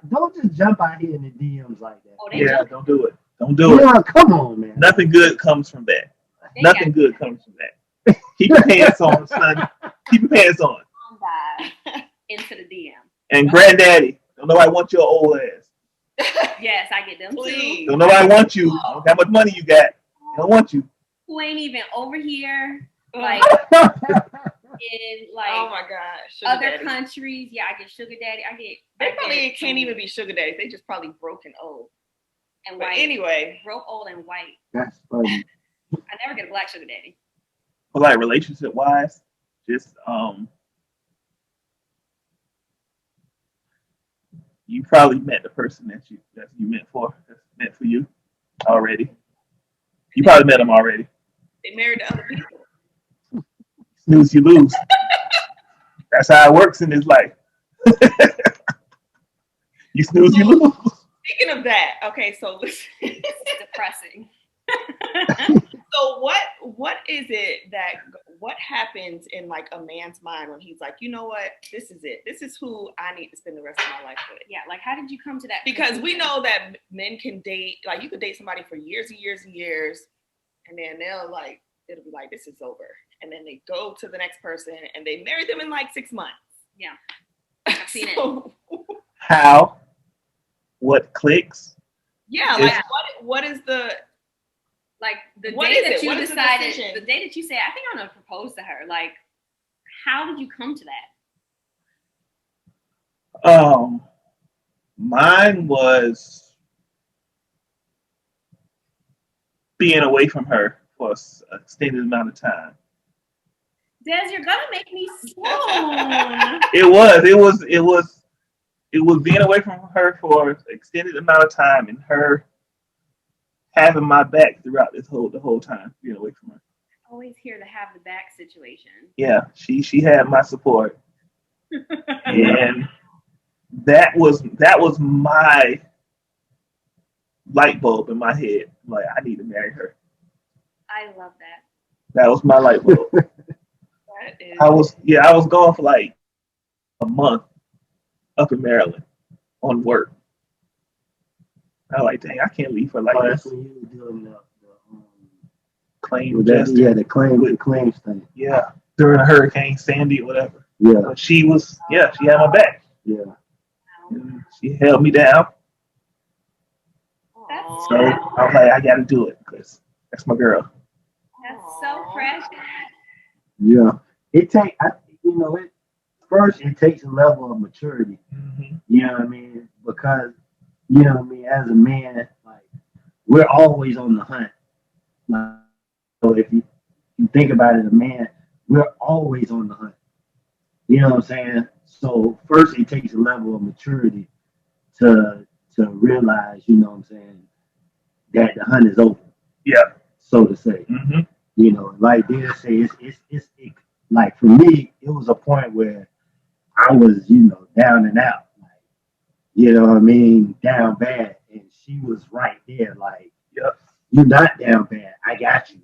here in the DMs like that. Oh, they Yeah, jump. don't do it. Don't do it. Yeah, come on, man. Nothing good comes from that. They Nothing good comes from that. Keep your pants on, son. Keep your pants on. got into the DM. And granddaddy, don't nobody want your old ass. Yes, I get them too. Please. Don't nobody want you. I don't care how much money you got. They don't want you. Who ain't even over here, like in like Oh my gosh. Sugar other daddy. countries. Yeah, I get sugar daddy. They probably can't even be sugar daddies. They just probably broke and old. and But white. anyway. Broke, old, and white. That's funny. I never get a black sugar daddy. But like relationship wise, just you probably met the person that you meant for, that's meant for you already. You probably met them already. They married to other people. Snooze, you lose. That's how it works in this life. You snooze, you lose. Speaking of that, okay, so listen. It's depressing. So what is it what happens in like a man's mind when he's like, you know what, this is it. This is who I need to spend the rest of my life with. Yeah, like how did you come to that? Because we know that men can date, like you could date somebody for years and years and years, and then it'll be like, this is over. And then they go to the next person and they marry them in like 6 months. Yeah. I've seen So, How? What clicks? yeah, It's- like what is the like the What day is that it? you What is the decided, decision? the day that you say, I think I'm gonna propose to her. Like, how did you come to that? Mine was being away from her for an extended amount of time. Des, you're gonna make me swoon. It was being away from her for an extended amount of time, and her having my back throughout the whole time, being away from her. Always here to have the back situation. Yeah, she had my support, and that was my light bulb in my head. Like, I need to marry her. I love that. That was my light bulb. that is I was gone for like a month up in Maryland on work. I was like, dang, I can't leave her like Oh, that's this. when you were doing the Claim with that, justice. yeah, the claims thing. Yeah, during Hurricane Sandy or whatever. Yeah, But she had my back. yeah. And she held me down. That's So I was like, I got to do it because that's my girl. That's so precious. Yeah, it take. you know, first it takes a level of maturity. Mm-hmm. You know what I mean? Because, you know what I mean, as a man, like, we're always on the hunt. Like, so if you think about it, a man, we're always on the hunt. You know what I'm saying? So first it takes a level of maturity to realize, you know what I'm saying, that the hunt is over, Yeah. so to say. Mm-hmm. You know, like they say, it, like for me, it was a point where I was, you know, down and out, like, you know what I mean, down bad, and she was right there, like, Yep. you're not down bad, I got you.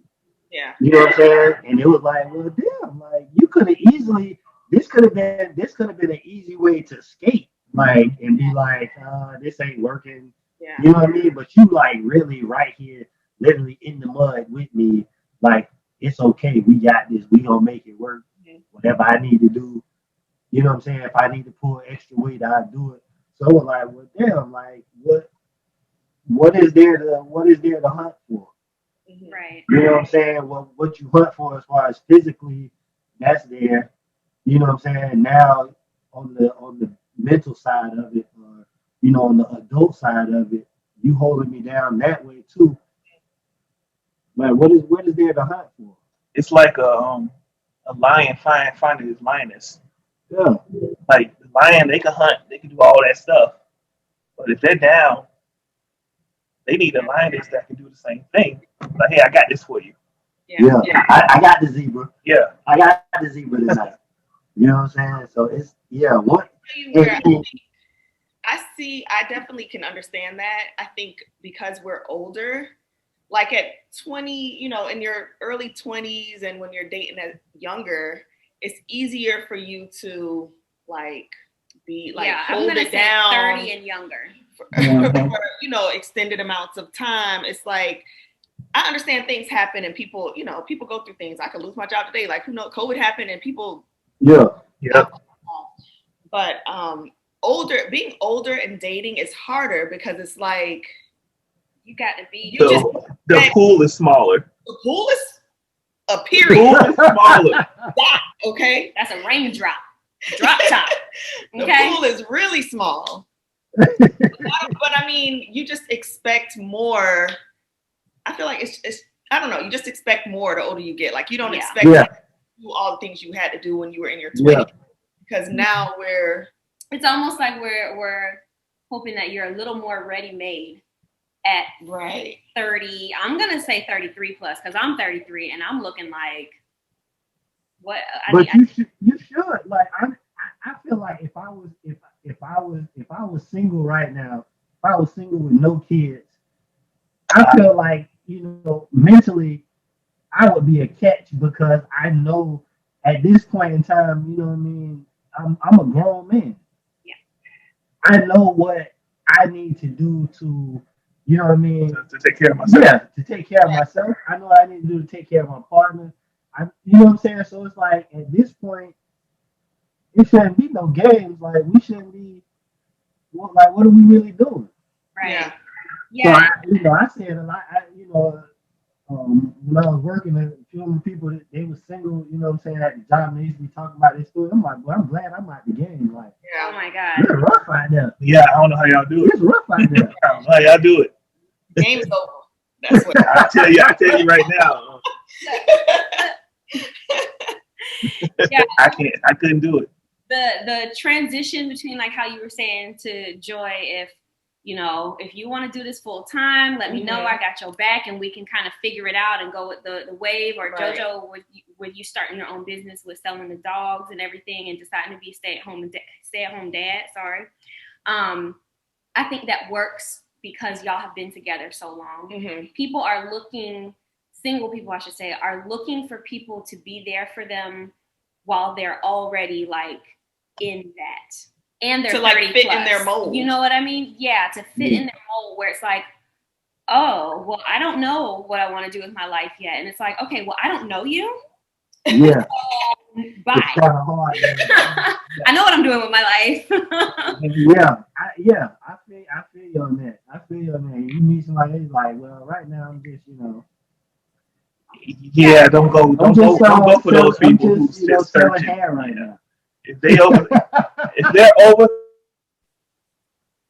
Yeah. You know what I'm saying? And it was like, well, damn, like you could have easily, this could have been an easy way to escape, like, and be like, this ain't working. Yeah. You know what I mean? But you like really right here, literally in the mud with me, like, it's okay, we got this, we gonna make it work. Whatever I need to do, you know what I'm saying? If I need to pull extra weight, I'll do it. So it was like, well, damn, like what is there to hunt for? Right. You know what I'm saying? Well, what you hunt for as far as physically, that's there. You know what I'm saying? Now on the mental side of it, or you know, on the adult side of it, you holding me down that way too. Like, what is there to hunt for? It's like a lion finding his lioness. Yeah. Like the lion, they can hunt, they can do all that stuff. But if they're down, they need a lioness that can do the same thing. Like, hey, I got this for you. Yeah. I got the zebra. Yeah. I got the zebra tonight. You know what I'm saying? So it's what I definitely can understand that. I think because we're older, like at 20, you know, in your early 20s and when you're dating as younger, it's easier for you to like be like hold I'm gonna it say down 30 and younger. for, you know, extended amounts of time. It's like I understand things happen and people, you know, people go through things. I could lose my job today. Like, who knows? COVID happened and people. Yeah. But being older and dating is harder because it's like You got to be. The pool is smaller. The pool is a The period. pool is smaller. Okay. That's a raindrop. Drop top. The Okay. pool is really small. But I mean, you just expect more. I feel like it's I don't know, you just expect more the older you get. Like you don't expect to do all the things you had to do when you were in your 20s. Because now it's almost like we're hoping that you're a little more ready-made at 30. I'm gonna say 33 plus because I'm 33 and I'm looking like what. You should like I feel like if I was single right now, if I was single with no kids, I feel like, you know, mentally I would be a catch because I know at this point in time, you know what I mean, I'm a grown man. Yeah. I know what I need to do to, you know what I mean, to take care of myself. Yeah, to take care of myself. I know what I need to do to take care of my partner. You know what I'm saying? So it's like at this point, it shouldn't be no games. Like we shouldn't be. What are we really doing? Right. Yeah. So I said a lot. When I was working, a few of the people they were single. You know what I'm saying? At the job, they used to be talking about this story. I'm like, well, I'm glad I'm out the game. Like, oh my God, it's rough out there. Yeah, I don't know how y'all do it. It's rough out there. I don't know how y'all do it. Game's over. That's what I tell you right now. I couldn't do it. The transition between like how you were saying to Joy, if you want to do this full time, let me know. I got your back, and we can kind of figure it out and go with the wave. Or JoJo, with you starting your own business with selling the dogs and everything, and deciding to be stay at home dad. Sorry, I think that works because y'all have been together so long. Mm-hmm. Single people, I should say, are looking for people to be there for them while they're already like in that. And they're to like fit plus. In their mold. You know what I mean? Yeah, to fit in their mold where it's like, oh, well, I don't know what I want to do with my life yet. And it's like, okay, well, I don't know you. Yeah. Bye. It's kind of hard. Yeah. I know what I'm doing with my life. I feel you on that. You meet somebody, it's like, well, right now I'm just, Yeah, don't go for those people who just, sit selling searching. hair right now. If they're over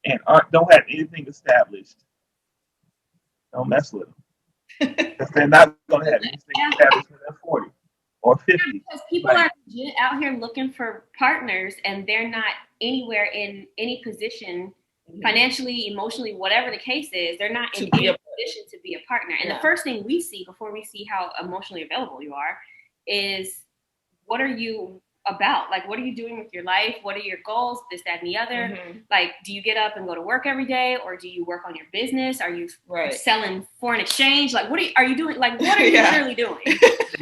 and don't have anything established, don't mess with them. Because they're not going to have anything established when they're 40 or 50. Because people are legit out here looking for partners, and they're not anywhere in any position, financially, emotionally, whatever the case is. They're not in any position to be a partner. And the first thing we see before we see how emotionally available you are is, what are you about? Like, what are you doing with your life? What are your goals? This, that, and the other. Like, do you get up and go to work every day, or do you work on your business? Are you selling foreign exchange? Like, what are you doing? Like, what are you really doing?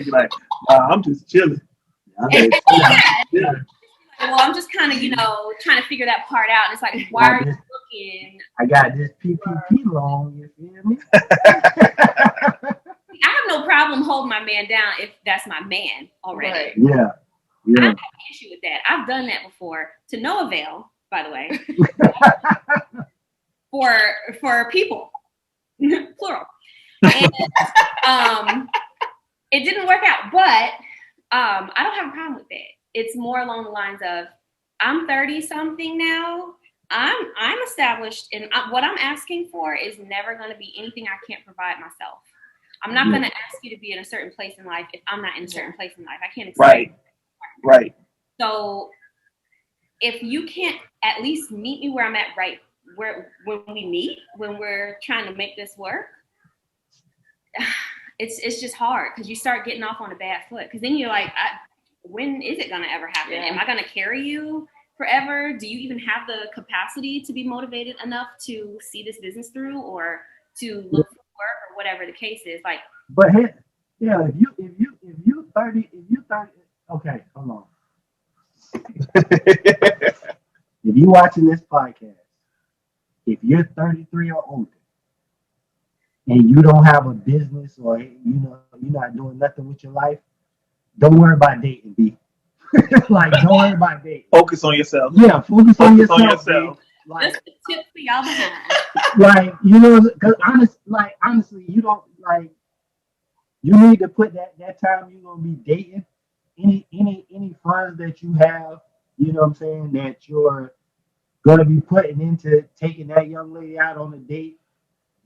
Like, I'm just chilling. Well, I'm just kind of, trying to figure that part out. And it's like, why are you looking? I got this PPP loan, you feel me? I have no problem holding my man down if that's my man already. Right. Yeah. I don't have an issue with that. I've done that before, to no avail, by the way. for people, plural. And it didn't work out, but I don't have a problem with it. It's more along the lines of, I'm 30 something now. I'm established, and what I'm asking for is never going to be anything I can't provide myself. I'm not going to ask you to be in a certain place in life if I'm not in a certain place in life. I can't expect. Right. So if you can't at least meet me where I'm at, when we meet, when we're trying to make this work, it's just hard, because you start getting off on a bad foot. Because then you're like, when is it going to ever happen? Am I going to carry you forever? Do you even have the capacity to be motivated enough to see this business through, or to look for work, or whatever the case is? Like, but if you 30, okay, hold on. If you watching this podcast, if you're 33 or older and you don't have a business, or you're not doing nothing with your life, don't worry about dating, B. Like, don't worry about dating. Focus on yourself. Yeah, focus on yourself. Like, that's the tip for y'all behind. Like, because honestly, you don't, like, you need to put that time you're gonna be dating, any funds that you have, you know what I'm saying, that you're gonna be putting into taking that young lady out on a date,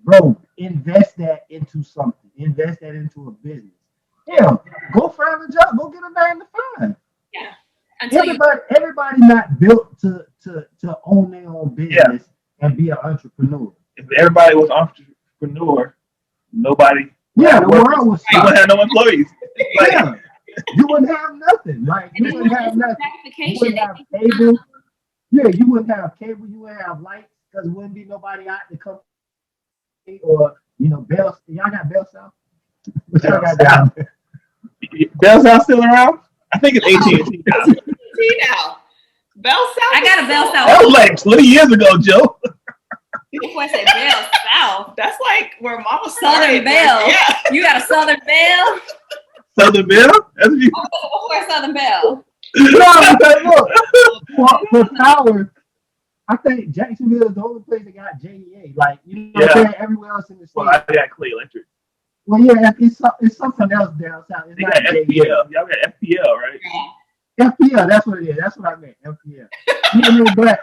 bro, invest that into something. Invest that into a business. Yeah, go find a job. Go get a 9 to 5. Yeah. Everybody not built to own their own business and be an entrepreneur. If everybody was entrepreneur, nobody. The world was. You wouldn't have no employees. Yeah, you wouldn't have nothing. Like, you wouldn't have nothing. You wouldn't have cable. Yeah, you wouldn't have cable. You wouldn't have lights, because there wouldn't be nobody out to come. Or Bell. Y'all got Bell South. What y'all got down there? Bell South still around? I think it's AT&T now. now. Bell South. I got a Bell South. That was like 20 years ago, Joe. Before I said Bell South. That's like where Mama Southern started. Bell. Yeah. You got a Southern Bell? Southern Bell? That's what you. Before Southern Bell. No, look, for power, I think Jacksonville is the only place that got JEA. Like, what I'm saying? Everywhere else in the state. Well, I got Clay Electric. Well, yeah, it's something else down south. It's They not got JEA. FPL. Y'all got FPL, right? FPL, that's what it is. That's what I meant. FPL. But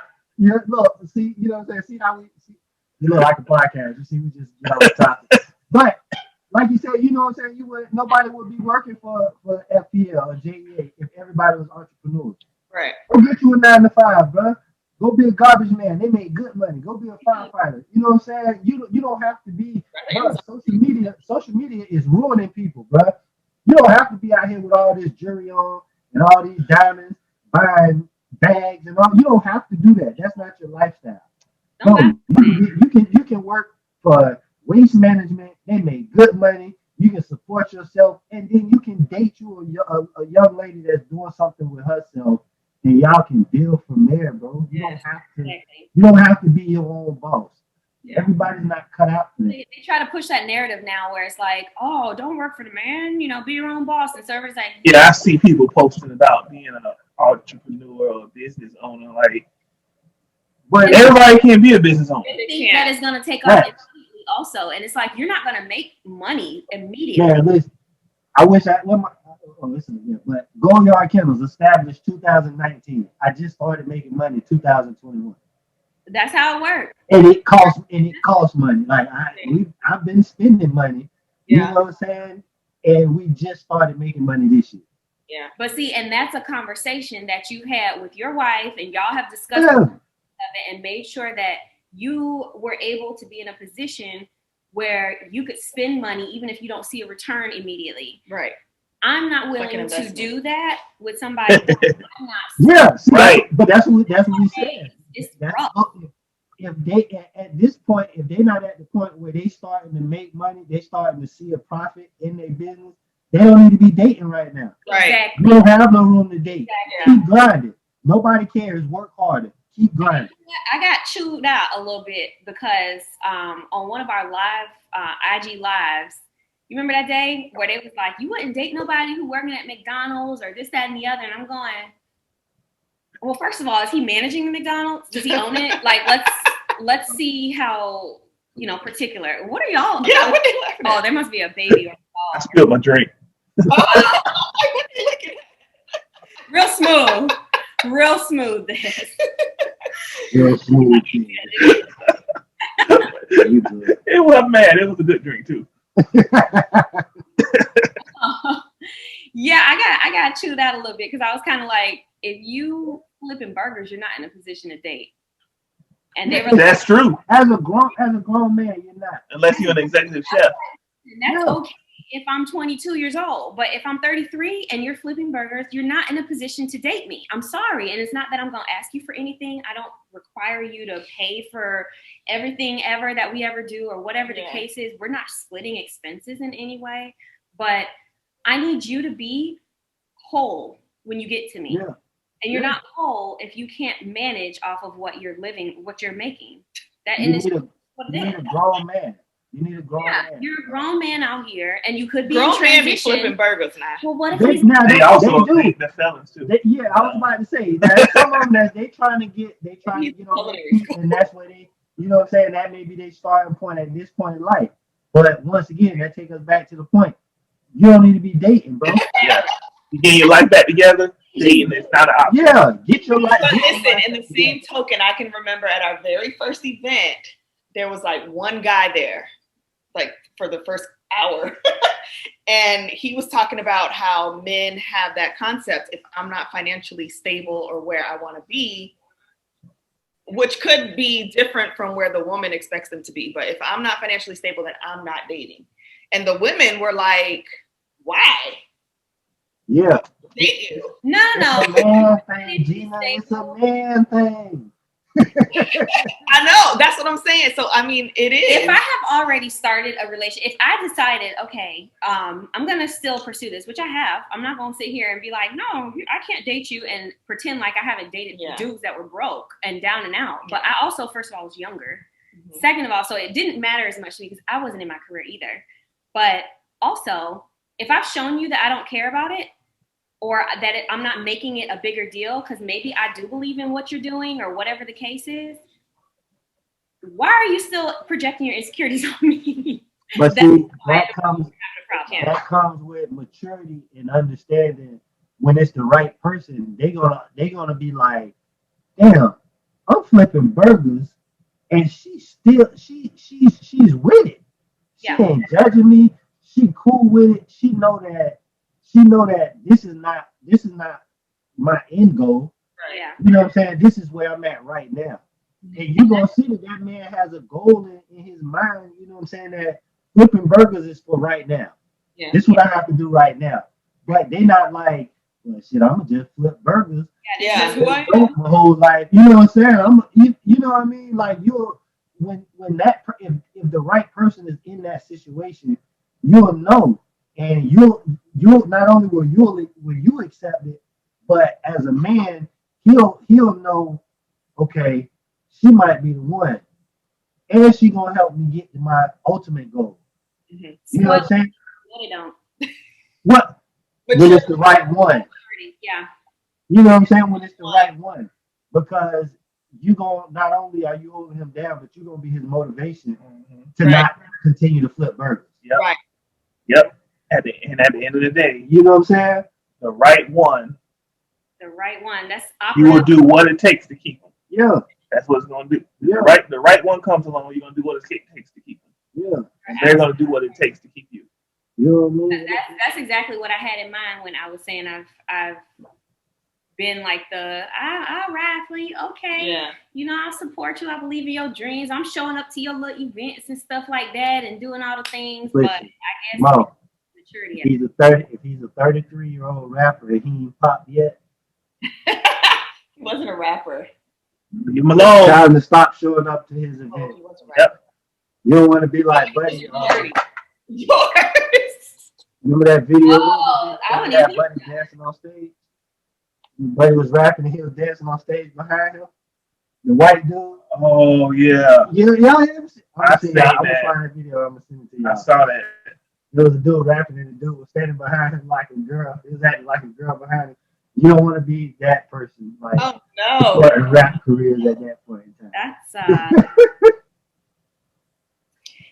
look, see, you know what I'm saying? See how we see, you look like a podcast. You see, we just get off the topic. But like you said, you know what I'm saying? Nobody would be working for FPL or JEA if everybody was entrepreneurs. Right. Go get you a 9 to 5, bro. Go be a garbage man. They make good money. Go be a firefighter. You know what I'm saying? You don't have to be. Bro, social media is ruining people, bro. You don't have to be out here with all this jewelry on and all these diamonds, buying bags and all. You don't have to do that. That's not your lifestyle. No, you can work for waste management. They make good money. You can support yourself, and then you can date you a young lady that's doing something with herself, and y'all can build from there, bro. You don't have to. You don't have to be your own boss. Yeah. Everybody's not cut out for that. They try to push that narrative now, where it's like, oh, don't work for the man. Be your own boss. And servers like, yeah, I see people posting about being an entrepreneur or a business owner, like. But everybody can't be a business owner. They think that is going to take off immediately also. And it's like, you're not going to make money immediately. Yeah, listen. I wish I. Well, listen again. But Gold Yard Kennels established 2019. I just started making money 2021. That's how it works. And it costs money. Like I've been spending money. You Yeah. know what I'm saying? And we just started making money this year. Yeah. But see, and that's a conversation that you had with your wife, and y'all have discussed Yeah. it and made sure that you were able to be in a position where you could spend money even if you don't see a return immediately. Right. I'm not Like an willing to investment. do that with somebody that I'm not. Yeah, see, Right. but that's what we said. It's That's rough. if they at this point, if they're not at the point where they starting to make money, they starting to see a profit in their business, they don't need to be dating right now. Right. Exactly. You don't have no room to date. Yeah. Keep grinding. Nobody cares. Work harder. Keep grinding. I got chewed out a little bit because on one of our live IG lives, you remember that day where they was like, you wouldn't date nobody who working at McDonald's or this, that, and the other. And I'm going, well, first of all, is he managing the McDonald's? Does he own it? Like, let's see how, particular. What are y'all? Yeah. What they laughing Oh, at? there must be a baby or a I dog. spilled my drink. What they looking at? Real smooth. Real smooth this. Real smooth. You good. It wasn't mad. It was a good drink too. Yeah, I got chewed out a little bit because I was kind of like, if you flipping burgers, you're not in a position to date. And they were like, That's true. As a grown man, you're not. Unless you're an executive chef. that's Yeah. okay if I'm 22 years old. But if I'm 33 and you're flipping burgers, you're not in a position to date me. I'm sorry. And it's not that I'm going to ask you for anything. I don't require you to pay for everything ever that we ever do or whatever the Yeah. case is. We're not splitting expenses in any way. But I need you to be whole when you get to me. Yeah. And you're Yeah. not whole if you can't manage off of what you're living, what you're making. That You and it's need what you it need is. a grown man. You need a grown Yeah, man. you're a grown man out here, and you could be Grown in men be transition. flipping burgers now. Well, what if They, he's now, They also do. think they're felons too. Yeah, I was about to say that some of them that they trying to get on their feet, and that's where they, you know what I'm saying, that may be their starting point at this point in life. But once again, that takes us back to the point. You don't need to be dating, bro. Yeah. You getting your life back together, dating is not an option. Yeah, get your life. But get your listen, life in the back same together. token, I can remember at our very first event, there was like one guy there, like for the first hour. And he was talking about how men have that concept, if I'm not financially stable or where I want to be, which could be different from where the woman expects them to be. But if I'm not financially stable, then I'm not dating. And the women were like, why? Yeah. Date you. no. It's a man thing, Gina. It's a man thing. I know, that's what I'm saying. So I mean, it is. If I have already started a relationship, if I decided, okay, I'm gonna still pursue this, which I have. I'm not gonna sit here and be like, no, I can't date you and pretend like I haven't dated Yeah. dudes that were broke and down and out. But I also, first of all, was younger. Mhm. Second of all, so it didn't matter as much to me because I wasn't in my career either. But also, if I've shown you that I don't care about it, or that I'm not making it a bigger deal because maybe I do believe in what you're doing or whatever the case is, why are you still projecting your insecurities on me? But That's see, why that comes with maturity and understanding. When it's the right person, they gonna be like, damn, I'm flipping burgers, and she's with it. She Yeah. ain't judging me. She cool with it. She know that this is not my end goal. Yeah. You know what I'm saying? This is where I'm at right now. And you're gonna see that man has a goal in his mind, you know what I'm saying, that flipping burgers is for right now. Yeah. This is what I have to do right now. But they not like, well, shit, I'm gonna just flip burgers Yeah. This is who I am. broke my whole life. You know what I'm saying? You know what I mean? Like when if the right person is in that situation, you'll know, and you'll not only will you accept it, but as a man, he'll know, okay, she might be the one, and she gonna help me get to my ultimate goal. Mhm. You know what I'm saying? No, they don't. What But when you- it's the right one? Yeah. You know what I'm saying? When it's the right one, because you gonna not only are you holding him down, but you're gonna be his motivation to Right. not continue to flip burgers. Yep. Right. Yep. At the end of the day, You know what I'm saying? the right one, The right one. That's you will opera. do what it takes to keep them. Yeah, That's what it's gonna do. yeah, The right one comes along, you're gonna do what it takes to keep them. yeah. And they're gonna do what it takes to keep you. You know what I mean? That's exactly what I had in mind when I was saying I've been like I'll ride for you. Okay. Yeah. You know, I'll support you. I believe in your dreams. I'm showing up to your little events and stuff like that and doing all the things. But Listen, I guess Mo, maturity. if he's a 33-year-old rapper and he ain't popped yet, He wasn't a rapper. Leave them alone. tell him to stop showing up to his Oh, event. he wasn't a Yep. rapper. You don't want to be like, buddy. Yours. Remember that video? Oh, I Remember wouldn't that even- buddy dancing on stage? Buddy was rapping and he was dancing on stage behind him. The white dude. Oh yeah, Y'all hear me? I I'm seen gonna that. find that video. I'm gonna send it to I y'all. saw that. There was a dude rapping and the dude was standing behind him like a girl. He was acting like a girl behind him. You don't want to be that person. Like Oh no. starting rap careers at that point in time. That's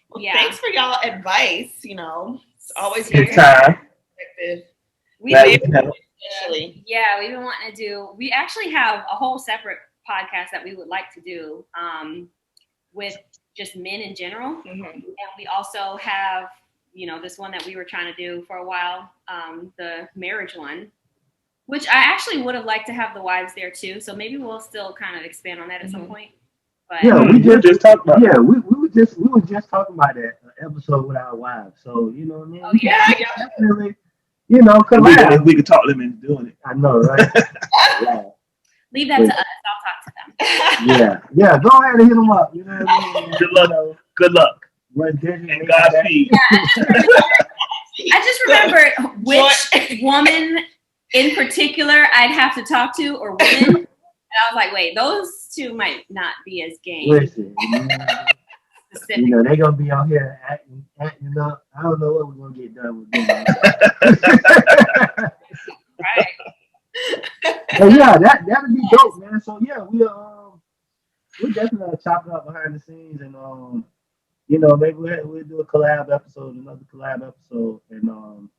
Well, Yeah. Thanks for y'all advice. You know, it's always Good good time. perspective. we Glad made- we have- Actually. Yeah, we've been wanting to do. We actually have a whole separate podcast that we would like to do with just men in general, Mhm. and we also have, you know, this one that we were trying to do for a while, the marriage one, which I actually would have liked to have the wives there too. So maybe we'll still kind of expand on that at some point. But Yeah, we just talked about. Yeah, we were just talking about that episode with our wives. So you know what I mean? Oh, We can yeah. definitely, you know, If we collab. could talk them into doing it. I know, right? Yeah. leave that to us. I'll talk to them. Yeah. Go ahead and hit them up. You know what I mean? Good luck. You know, Good luck what Disney and made that- Godspeed. I just remembered which woman in particular I'd have to talk to, or women. And I was like, wait, those two might not be as game. Listen, Specific. you know, they gonna be out here acting up. I don't know what we're gonna get done with them. Right. But yeah, that'd be dope, man. So yeah, we definitely chop it up behind the scenes, and you know, maybe we'll do a collab episode, another collab episode, and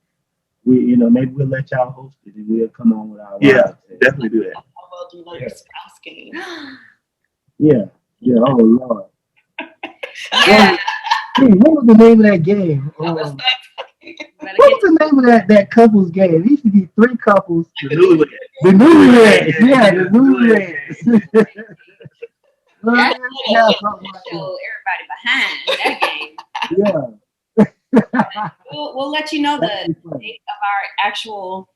maybe we'll let y'all host it, and we'll come on with our Yeah, wives. definitely do that. How well do you know your spouse game? Yeah. Oh Lord. Yeah. Hey, what was the name of that game? Let's What not Better was the name of that couples game? It used to be 3 couples. The newlywed. The Newlyweds. Yeah, The the Newlyweds. Well, That's yeah, what something like show everybody behind that game. that. Yeah. We'll let you know the That'd be funny. date of our actual.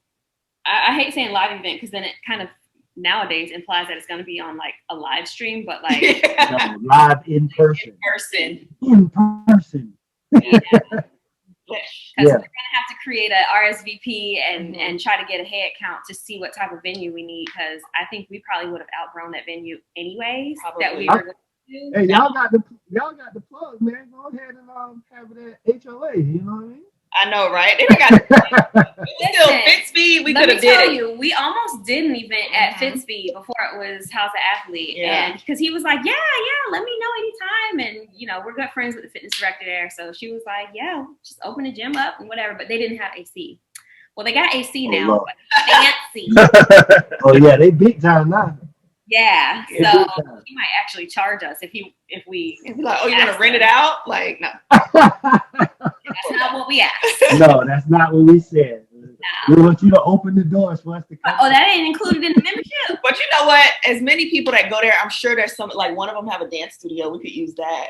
I hate saying live event because then it kind of nowadays implies that it's going to be on like a live stream, but like No, live in person. person. In person. Because Yeah. we're gonna have to create a RSVP and try to get a head count to see what type of venue we need. Because I think we probably would have outgrown that venue anyways. That we Probably. were going to do. Hey, y'all got the plug, man. Go ahead and have it at HOA. You know what I mean? I know, right? They got still Listen, fit speed. We Let could me have did tell it. you, we almost did an event at Mhm. Fitspeed before it was House of Athlete, Yeah. and because he was like, yeah, let me know anytime, and you know we're good friends with the fitness director there, so she was like, yeah, just open the gym up and whatever, but they didn't have AC. Well, they got AC Oh, now, Lord. but fancy. Oh yeah, they big time now. Yeah, They so big time. he might actually charge us if we. It'd be like, oh, you're gonna rent it out? Like, no. That's not what we asked. No, that's not what we said. No. We want you to open the doors for us to come. Oh, that ain't included in the membership. But you know what? As many people that go there, I'm sure there's some, like one of them have a dance studio. We could use that.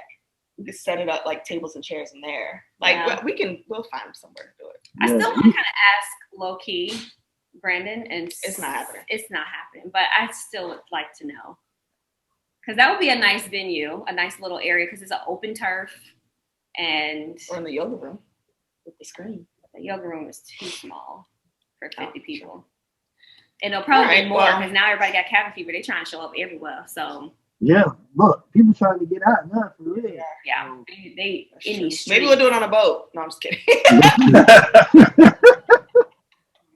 We could set it up like tables and chairs in there. Like Yeah. we'll find somewhere to do it. I Yeah. still want to kind of ask low key, Brandon, and It's not happening. It's not happening, but I still would like to know because that would be a nice venue, a nice little area because it's an open turf, and Or in the yoga room with the screen. the yoga room is too small for 50 people. And it'll probably Alright, be more well. because now everybody got cabin fever. They trying to show up everywhere. So Yeah, look, people trying to get out now for real. yeah, they in these streets. Maybe we'll do it on a boat. No, I'm just kidding.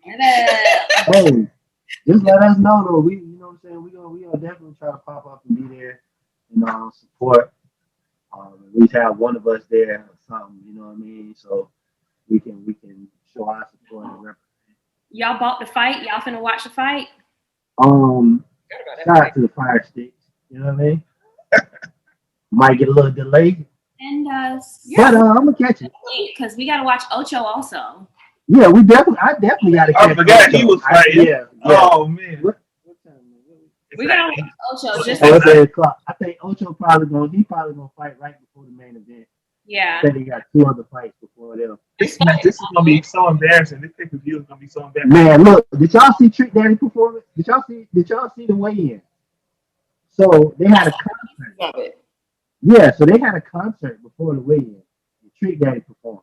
Hey, just let us know though. We, you know what I'm saying. We gonna definitely try to pop up and be there and support. At least have one of us there or something. You know what I mean? So we can show our support and represent. Y'all bought the fight. Y'all finna watch the fight. Shout out to the Fire Sticks. You know what I mean? Might get a little delay, And but I'm gonna catch it. because we gotta watch Ocho also. Yeah, I definitely gotta catch I forgot Ocho. he was fighting. Yeah. Oh man. What time is it? We gotta watch Ocho just Oh, it's 8 o'clock. I think Ocho probably gonna fight right before the main event. yeah. I think he got 2 other fights before them. This is gonna be so embarrassing. This pay-per-view is gonna be so embarrassing. Man, look, did y'all see Trick Daddy performance? Did y'all see the weigh-in? So they had a concert. Love it. Yeah, so they had a concert before the weigh-in. Trick Daddy performed.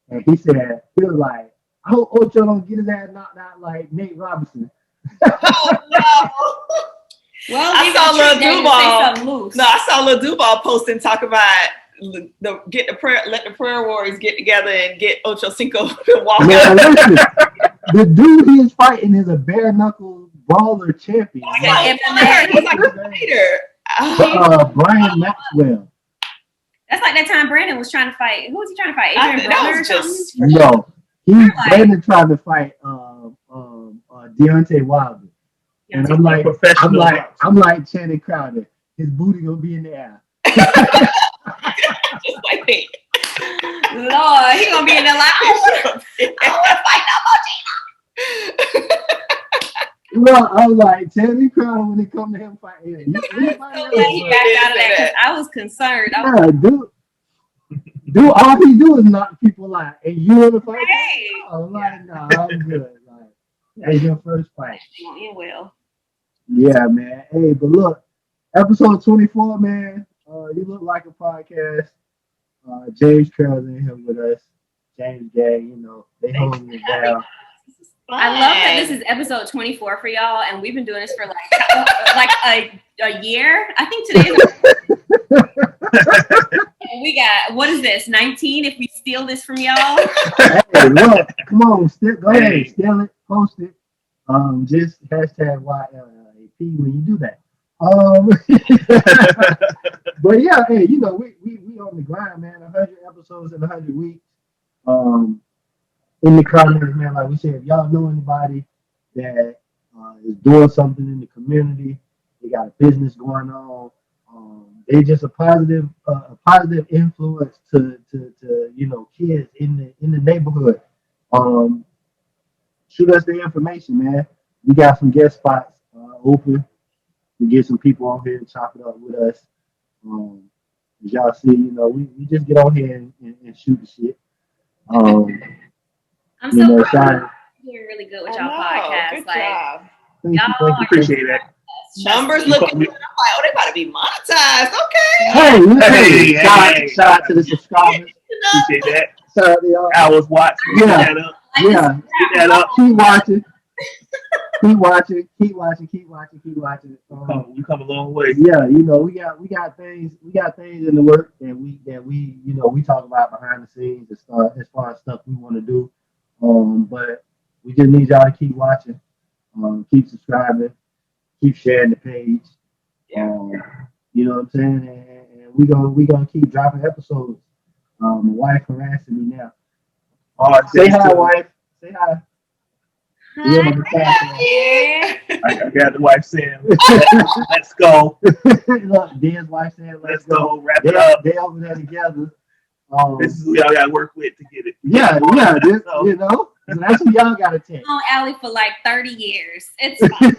And he was like, I hope Ocho don't get his ass knocked out like Nate Robinson. Oh no. Well, I saw Lil Duval. No, I saw Lil Duval posting talk about let the prayer warriors get together and get Ocho Cinco to walk Man, out. listen, the dude he's fighting is a bare knuckle brawler champion. Yeah, He was like a fighter. Brian Maxwell. That's like that time Brandon was trying to fight. Who was he trying to fight? Adrian That Broner was or just something? No, Brandon trying to fight Deontay Wilder. And I'm like Channing Crowder. His booty gonna be in the air. just like that. Lord, he gonna be in there like, I wanna fight Well, I was like Channing Crowder when it come to him fighting. so glad he backed out of that because I was concerned. I was Dude, all he do is knock people out, and you want to fight? hey, I'm like, nah, I'm good. Like, that's your first fight. won't end well. Yeah, man. Hey, but look, episode 24, man. You look like a podcast. James Carroll's in here with us. James Gang, they holding it down. I love that this is episode 24 for y'all, and we've been doing this for like a year. I think today is and we got, what is this, 19 if we steal this from y'all? Hey, look, come on, go ahead, steal it, post it. Just hashtag YLLAP when you do that. But yeah, hey, we on the grind, man. 100 episodes in 100 weeks. In the comments, man, like we said, if y'all know anybody that is doing something in the community, they got a business going on, they just a positive influence to kids in the neighborhood. Shoot us the information, man. We got some guest spots open. We get some people on here and chop it up with us. As y'all see, we just get on here and shoot the shit. I'm so proud. You're doing really good with y'all podcast. Good like, job. y'all Appreciate that. Numbers looking good. I'm like, they about to be monetized. Hey, shout out to the subscribers. Appreciate that. Shout out to y'all. Hours watching. Yeah. Get that up. Keep watching. Keep watching. You come a long way. Yeah, we got things in the work that we talk about behind the scenes as far as stuff we want to do. But we just need y'all to keep watching, keep subscribing, keep sharing the page. You know what I'm saying? And we gonna keep dropping episodes. My wife harassing me now. Say hi, wife. Say hi. Hi. I got the wife saying, let's go. Look, Dan's wife saying, let's go. Wrap it up. They over there together. This is who y'all got to work with to get it. Yeah. So that's who y'all got to take. On Allie for like 30 years. It's fine.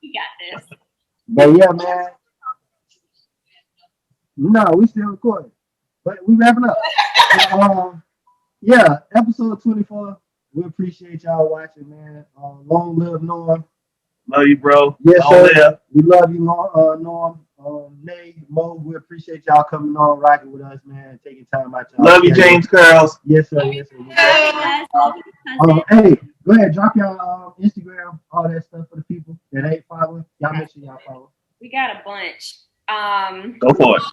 We got this. But yeah, man. No, we still recording. But we wrapping up. Yeah, episode 24. We appreciate y'all watching, man. Long live Norm. Love you, bro. Yes, Long sir. live. We love you, Norm. Nay, Mo, we appreciate y'all coming on, rocking with us, man. Taking time out. Love you, James Curls. Yes, sir. Hey, go ahead, drop your Instagram, all that stuff for the people that ain't following. Y'all make sure y'all follow. We got a bunch. Go for it.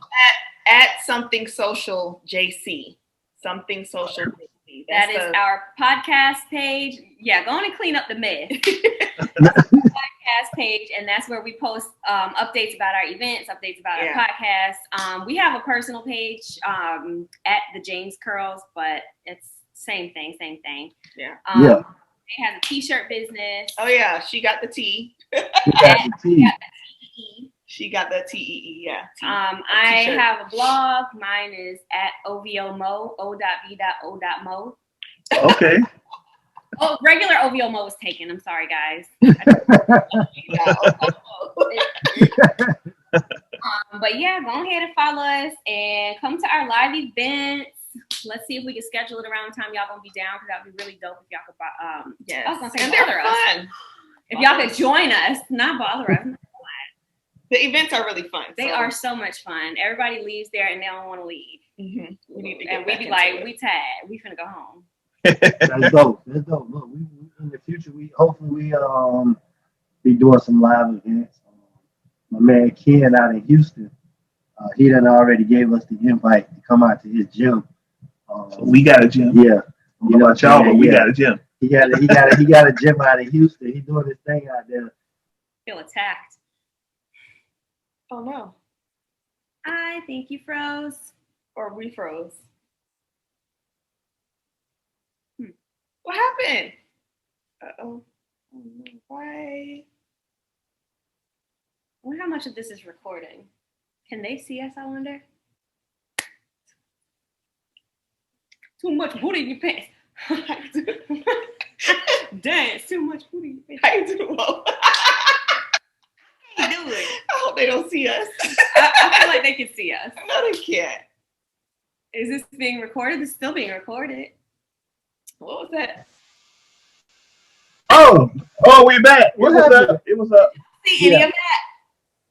At something social JC. Something social JC. That is our podcast page. Yeah, go on and clean up the mess. Podcast page, and that's where we post updates about our events, updates about our podcast. We have a personal page at the James Curls, but Same thing. Yeah. Yeah. They have a t-shirt business. Oh yeah, she got the T. You got the tea. She got the TEE. Yeah. T. I T-shirt. have a blog. Mine is at OVOMO, O.V.O.Mo. Okay. Oh, regular OVOMO was taken. I'm sorry, guys. But yeah, go ahead and follow us and come to our live events. Let's see if we can schedule it around the time y'all gonna be down, because that would be really dope if y'all could. Yes. I was gonna say And they're bother us. fun. If y'all could join us, not bother us. The events are really fun. They are so much fun. Everybody leaves there and they don't want to leave. Mhm. We need to get And we back be into like, it. we tired. We finna go home. That's dope. That's dope. Look, we in the future, we hopefully be doing some live events. My man Ken out in Houston, he done already gave us the invite to come out to his gym. So we got a gym. Yeah, I don't know about y'all, but we got a gym. he got a gym out in Houston. He's doing his thing out there. Feel attacked. Oh no. I think you froze. Or we froze. What happened? Uh-oh. Oh no. Why? I wonder how much of this is recording. Can they see us, I wonder? Too much booty in your pants. Dance, too much booty in your pants. How you do? Whoa. How you doing? I hope they don't see us. I feel like they can see us. No, they can't. Is this being recorded? It's still being recorded. What was that? Oh, We back. What It was happened? up. It was up. See any Yeah. of that?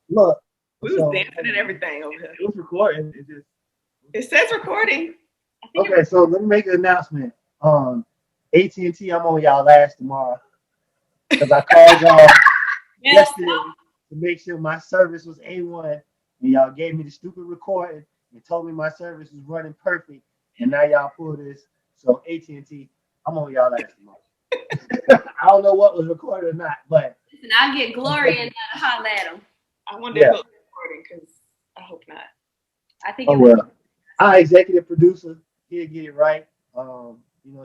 look. We was So- dancing and everything over here. It was recording. It just It says recording. I think Okay, so let me make an announcement. AT&T, I'm on y'all last tomorrow because I called y'all yesterday to make sure my service was A1, and y'all gave me the stupid recording and told me my service was running perfect, and now y'all pull this. So AT&T, I'm on y'all last tomorrow. I don't know what was recorded or not, but Listen, I'll get Gloria and holler at them. I wonder Yeah. if it was recording because I hope not. I think oh it was. well. Our executive producer, he'll get it right.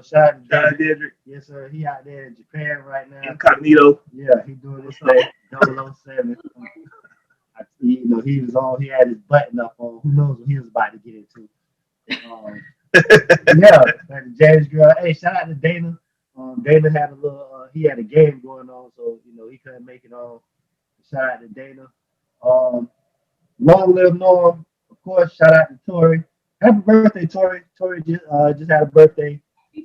Shout out to John David. Dedrick, Yes, sir. He out there in Japan right now. Incognito. Yeah, he doing this thing. 007. He was on. He had his button up on. Who knows what he was about to get into? Yeah, like the James girl. Hey, shout out to Dana. Dana had a little. He had a game going on, so he couldn't make it on. Shout out to Dana. Long live Norm. Of course, shout out to Tori. Happy birthday, Tori. Tori just had a birthday.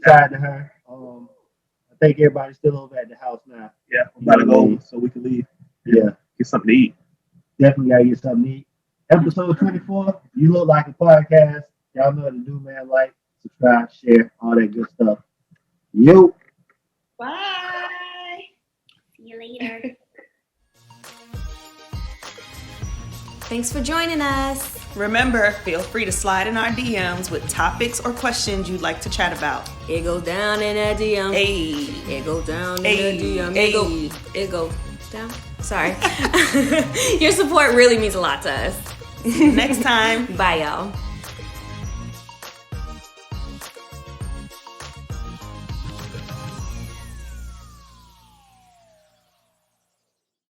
Shout out to her. I think everybody's still over at the house now. Yeah, I'm about to go so we can leave. Yeah, Get something to eat. definitely gotta get something to eat. Episode 24, You Look Like a Podcast. Y'all know what to do, man. Like, subscribe, share, all that good stuff. Yo. Bye. See you later. Thanks for joining us. Remember, feel free to slide in our DMs with topics or questions you'd like to chat about. It goes down in that DM. Hey. It goes down in Hey. that DM. Hey. It go down. Sorry. Your support really means a lot to us. Next time. Bye, y'all.